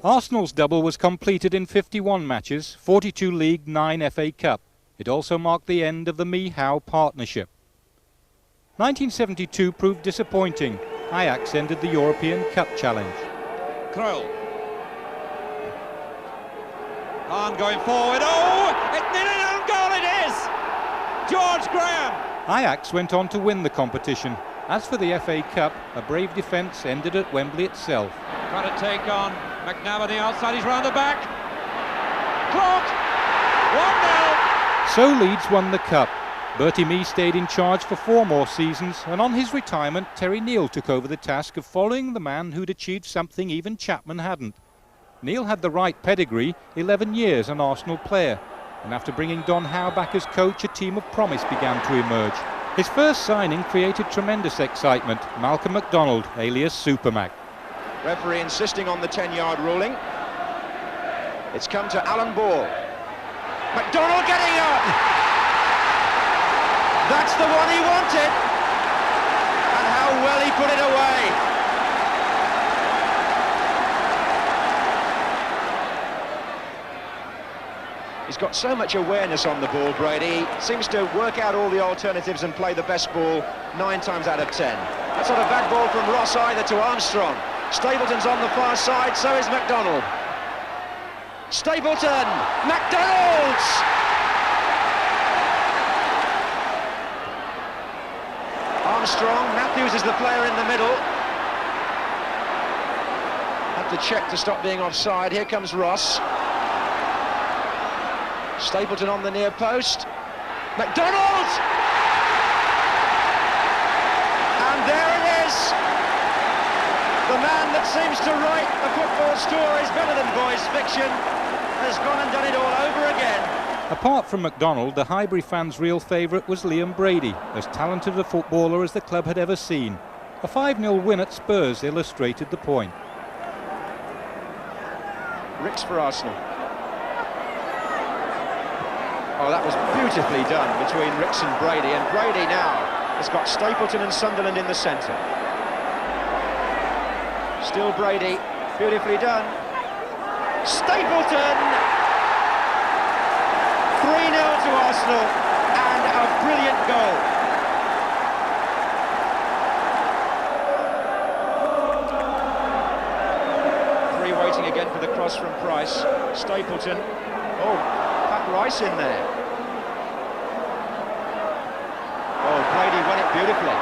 Arsenal's double was completed in 51 matches, 42 League, 9 FA Cup. It also marked the end of the Mee Howe partnership. 1972 proved disappointing. Ajax ended the European Cup challenge. Krul. Hahn going forward. Oh, it's nearly an own goal, it is! George Graham. Ajax went on to win the competition. As for the FA Cup, a brave defence ended at Wembley itself. Trying to take on McNabb on the outside, he's round the back. Clock! 1-0. So Leeds won the Cup. Bertie Mee stayed in charge for 4 more seasons, and on his retirement, Terry Neal took over the task of following the man who'd achieved something even Chapman hadn't. Neal had the right pedigree, 11 years an Arsenal player, and after bringing Don Howe back as coach, a team of promise began to emerge. His first signing created tremendous excitement, Malcolm MacDonald, alias Supermac. Referee insisting on the 10-yard ruling. It's come to Alan Ball. McDonald getting up. That's the one he wanted. And how well he put it away. He's got so much awareness on the ball, Brady. He seems to work out all the alternatives and play the best ball 9 times out of 10. That's not a bad ball from Ross either to Armstrong. Stapleton's on the far side, so is McDonald. Stapleton! McDonald! Armstrong, Matthews is the player in the middle. Had to check to stop being offside. Here comes Ross. Stapleton on the near post. McDonald! And there it is! The man that seems to write the football stories better than boys' fiction has gone and done it all over again. Apart from McDonald, the Highbury fans' real favourite was Liam Brady, as talented a footballer as the club had ever seen. A 5-0 win at Spurs illustrated the point. Ricks for Arsenal. Oh, that was beautifully done between Ricks and Brady now has got Stapleton and Sunderland in the centre. Still Brady, beautifully done. Stapleton! 3-0 to Arsenal, and a brilliant goal. Three waiting again for the cross from Price. Stapleton. Oh, Pat Rice in there. Oh, Brady won it beautifully.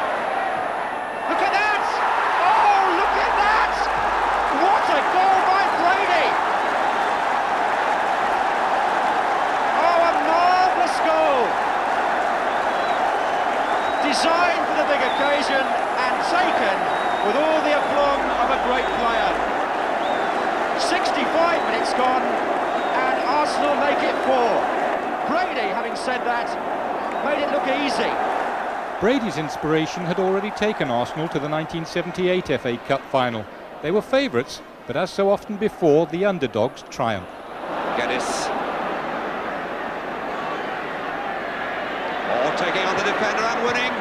Look at that! Oh, look at that! What a goal by Brady! Oh, a marvellous goal! Designed for the big occasion and taken with all the aplomb of a great player. 65 minutes gone, and Arsenal make it 4. Brady, having said that, made it look easy. Brady's inspiration had already taken Arsenal to the 1978 FA Cup final. They were favourites, but as so often before, the underdogs triumphed. Geddes. Oh, taking on the defender and winning.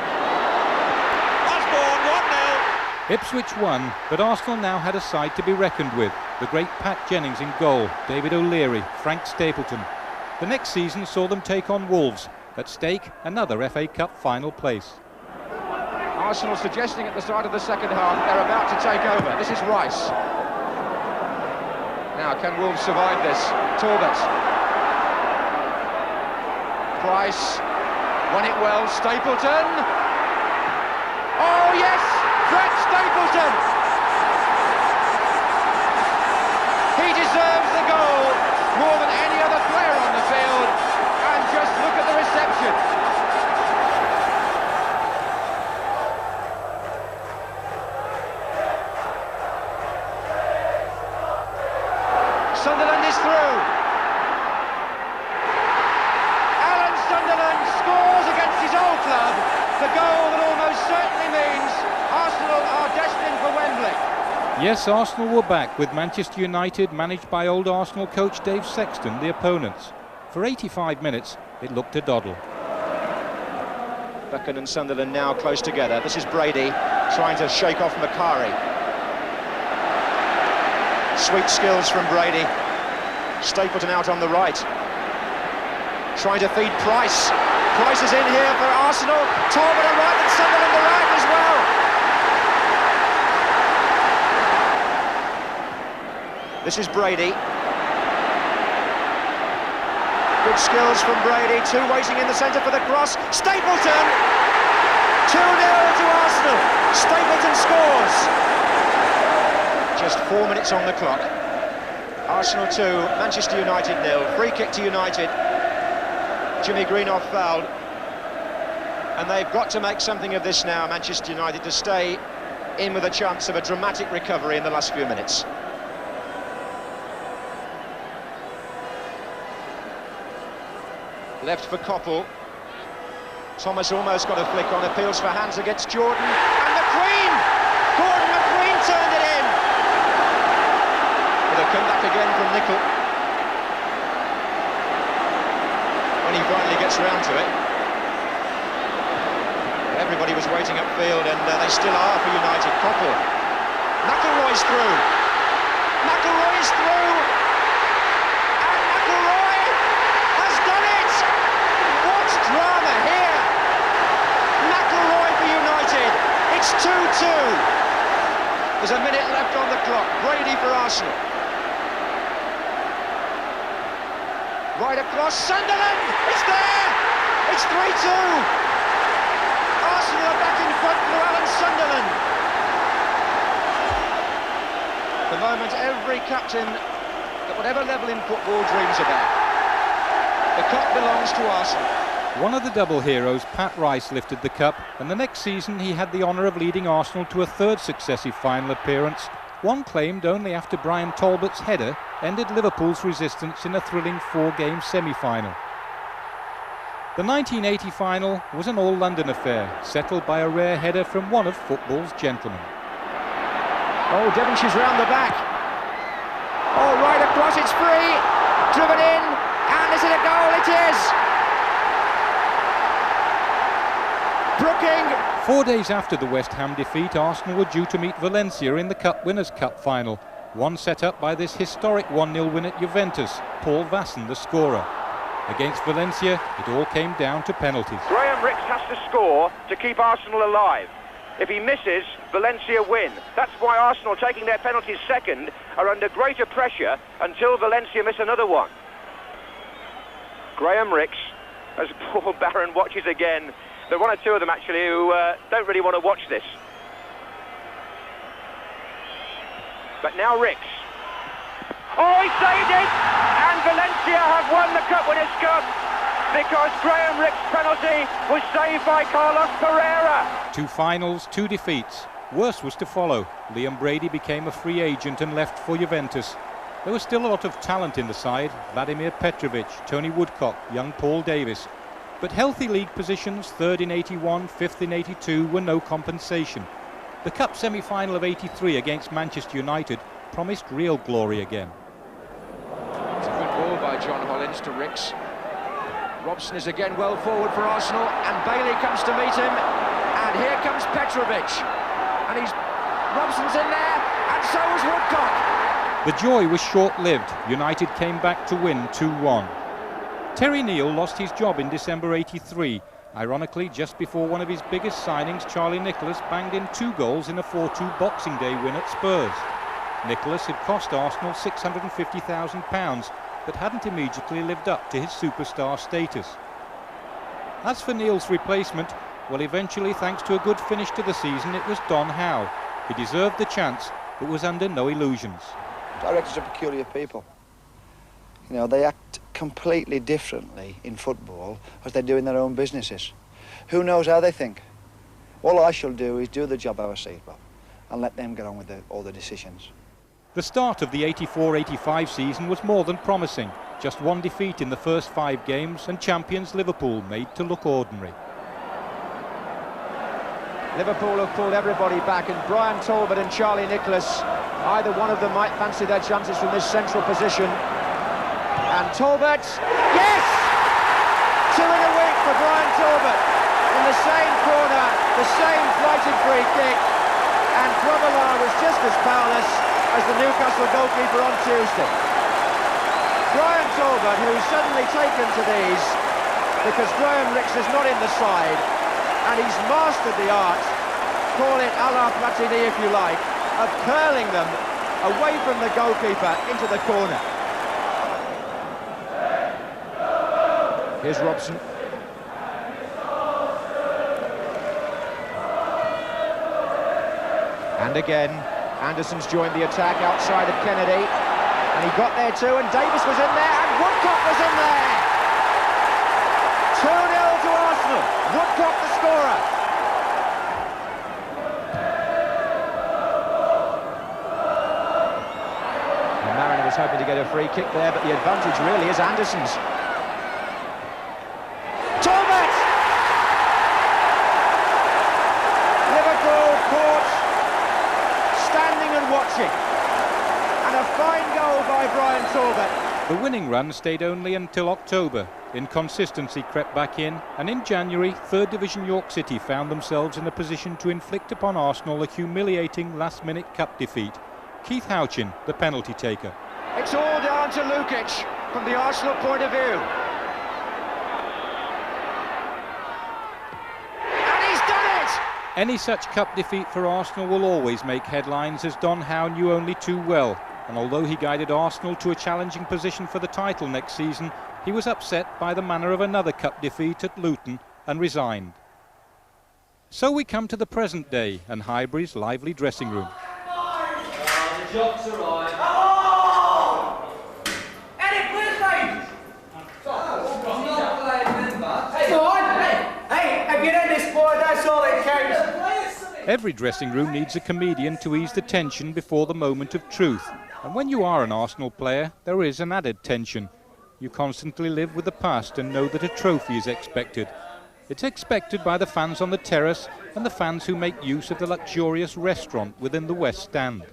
Osborne, 1-0. Ipswich won, but Arsenal now had a side to be reckoned with. The great Pat Jennings in goal, David O'Leary, Frank Stapleton. The next season saw them take on Wolves. At stake, another FA Cup final place. Arsenal suggesting at the start of the second half they're about to take over. This is Rice. Now, can Wolves survive this? Talbot. Price. Won it well. Stapleton. Oh, yes! Frank Stapleton! He deserves the goal more than any other player on the field. And just look at the reception. Sunderland is through. Alan Sunderland scores against his old club. The goal that almost certainly means Arsenal are destined for Wembley. Yes, Arsenal were back, with Manchester United, managed by old Arsenal coach Dave Sexton, the opponents. For 85 minutes, it looked a doddle. Buchan and Sunderland now close together. This is Brady trying to shake off Macari. Sweet skills from Brady. Stapleton out on the right. Trying to feed Price. Price is in here for Arsenal. Talbot on right and Sunderland the right as well. This is Brady. Good skills from Brady. 2 waiting in the centre for the cross. Stapleton! 2-0 to Arsenal. Stapleton scores. Just 4 minutes on the clock. Arsenal 2, Manchester United 0. Free kick to United. Jimmy Greenough fouled. And they've got to make something of this now, Manchester United, to stay in with a chance of a dramatic recovery in the last few minutes. Left for Koppel. Thomas almost got a flick on, appeals for hands against Jordan. And McQueen! Gordon McQueen turned it in! With a comeback again from Nicol. when he finally gets round to it. Everybody was waiting upfield, and they still are for United. Coppell. McIlroy's through. McIlroy's through. And McIlroy has done it. What drama here. McIlroy for United. It's 2-2. There's a minute left on the clock. Brady for Arsenal. Right across, Sunderland! It's there! It's 3-2! Arsenal are back in front through Alan Sunderland. The moment every captain at whatever level in football dreams about. The cup belongs to Arsenal. One of the double heroes, Pat Rice, lifted the cup, and the next season he had the honour of leading Arsenal to a third successive final appearance, one claimed only after Brian Talbot's header ended Liverpool's resistance in a thrilling 4-game semi-final. The 1980 final was an all-London affair, settled by a rare header from one of football's gentlemen. Oh, Devonshire's round the back. Oh, right across, it's free. Driven in, and is it a goal? It is. Brooking. 4 days after the West Ham defeat, Arsenal were due to meet Valencia in the Cup Winners' Cup final, one set up by this historic 1-0 win at Juventus, Paul Vasson the scorer. Against Valencia, it all came down to penalties. Graham Rix has to score to keep Arsenal alive. If he misses, Valencia win. That's why Arsenal, taking their penalties second, are under greater pressure until Valencia miss another one. Graham Rix, as Paul Barron watches again. There are one or two of them actually who don't really want to watch this. But now Rix. Oh, he saved it! And Valencia have won the Cup Winners' Cup because Graham Rix's penalty was saved by Carlos Pereira. 2 finals, 2 defeats. Worse was to follow. Liam Brady became a free agent and left for Juventus. There was still a lot of talent in the side. Vladimir Petrovic, Tony Woodcock, young Paul Davis. But healthy league positions, 3rd in 81, 5th in 82, were no compensation. The Cup semi-final of 83 against Manchester United promised real glory again. It's a good ball by John Hollins to Rix. Robson is again well forward for Arsenal, and Bailey comes to meet him, and here comes Petrovic, and Robson's in there, and so is Woodcock. The joy was short-lived. United came back to win 2-1. Terry Neal lost his job in December 83. Ironically, just before one of his biggest signings, Charlie Nicholas banged in 2 goals in a 4-2 Boxing Day win at Spurs. Nicholas had cost Arsenal £650,000, but hadn't immediately lived up to his superstar status. As for Neal's replacement, well, eventually, thanks to a good finish to the season, it was Don Howe. He deserved the chance, but was under no illusions. Directors are peculiar people. You know, they act completely differently in football as they do in their own businesses. Who knows how they think? All I shall do is do the job I was saved by and let them get on with all the decisions. The start of the 84-85 season was more than promising. Just 1 defeat in the first 5 games, and champions Liverpool made to look ordinary. Liverpool have pulled everybody back, and Brian Talbot and Charlie Nicholas, either one of them might fancy their chances from this central position. And Talbot, yes! 2 in a week for Brian Talbot. In the same corner, the same flighted free kick, and Grobbelaar was just as powerless as the Newcastle goalkeeper on Tuesday. Brian Talbot, who's suddenly taken to these because Graham Rix is not in the side, and he's mastered the art, call it a la Platini if you like, of curling them away from the goalkeeper into the corner. Here's Robson. And again, Anderson's joined the attack outside of Kennedy, and he got there too, and Davis was in there, and Woodcock was in there! 2-0 to Arsenal, Woodcock the scorer. And Mariner was hoping to get a free kick there, but the advantage really is Anderson's. Talbot! Liverpool caught standing and watching. And a fine goal by Brian Talbot. The winning run stayed only until October. Inconsistency crept back in, and in January, 3rd Division York City found themselves in a position to inflict upon Arsenal a humiliating last-minute cup defeat. Keith Houchin, the penalty taker. It's all down to Lukic from the Arsenal point of view. And he's done it! Any such cup defeat for Arsenal will always make headlines, as Don Howe knew only too well. And although he guided Arsenal to a challenging position for the title next season, he was upset by the manner of another cup defeat at Luton and resigned. So we come to the present day and Highbury's lively dressing room. The jocks arrive. Eric, where's Rangers? Hey, have you done this, boy? That's all it counts. Every dressing room needs a comedian to ease the tension before the moment of truth. And when you are an Arsenal player, there is an added tension. You constantly live with the past and know that a trophy is expected. It's expected by the fans on the terrace and the fans who make use of the luxurious restaurant within the West Stand.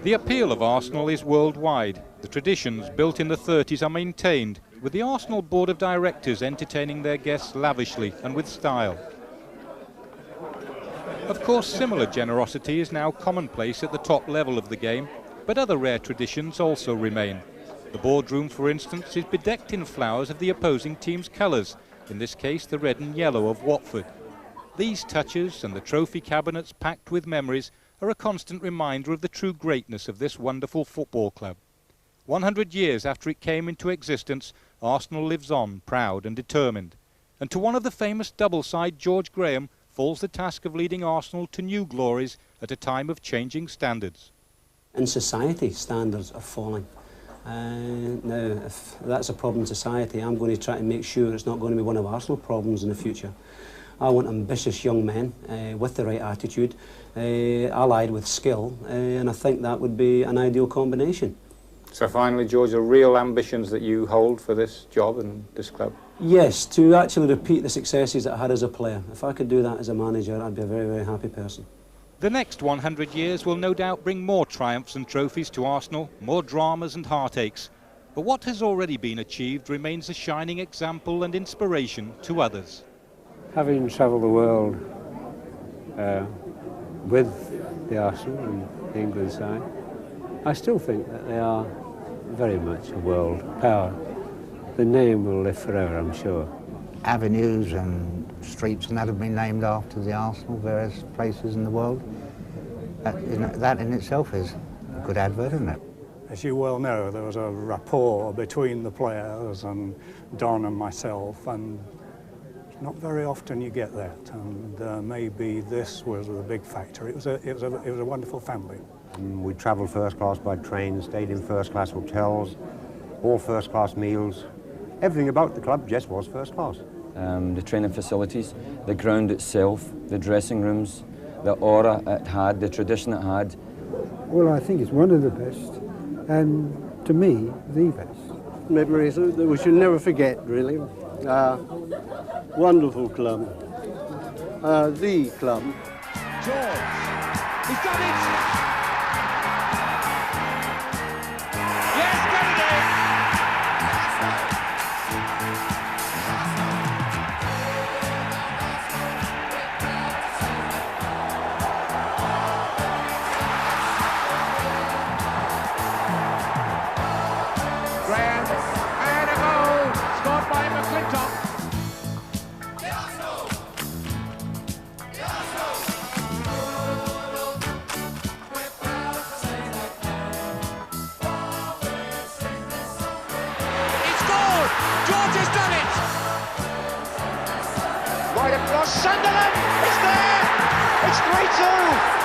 The appeal of Arsenal is worldwide. The traditions built in the 30s are maintained, with the Arsenal Board of Directors entertaining their guests lavishly and with style. Of course, similar generosity is now commonplace at the top level of the game, but other rare traditions also remain. The boardroom, for instance, is bedecked in flowers of the opposing team's colours, in this case the red and yellow of Watford. These touches and the trophy cabinets packed with memories are a constant reminder of the true greatness of this wonderful football club. 100 years after it came into existence, Arsenal lives on, proud and determined. And to one of the famous double-side George Graham falls the task of leading Arsenal to new glories at a time of changing standards. In society, standards are falling. Now, if that's a problem in society, I'm going to try to make sure it's not going to be one of Arsenal problems in the future. I want ambitious young men with the right attitude, allied with skill, and I think that would be an ideal combination. So finally, George, are real ambitions that you hold for this job and this club? Yes, to actually repeat the successes that I had as a player. If I could do that as a manager, I'd be a very, very happy person. The next 100 years will no doubt bring more triumphs and trophies to Arsenal, more dramas and heartaches. But what has already been achieved remains a shining example and inspiration to others. Having travelled the world with the Arsenal and the England side, I still think that they are very much a world power. The name will live forever, I'm sure. Avenues and streets and that have been named after the Arsenal, various places in the world. That in itself is a good advert, isn't it? As you well know, there was a rapport between the players and Don and myself, and not very often you get that, and maybe this was a big factor. It was a wonderful family. We travelled first class by train, stayed in first class hotels, all first class meals. Everything about the club just was first class. The training facilities, the ground itself, the dressing rooms, the aura it had, the tradition it had. Well, I think it's one of the best, and to me, the best. Memories that we should never forget, really. Wonderful club. The club. George, he's done it! Right across Sunderland, it's there! It's 3-2!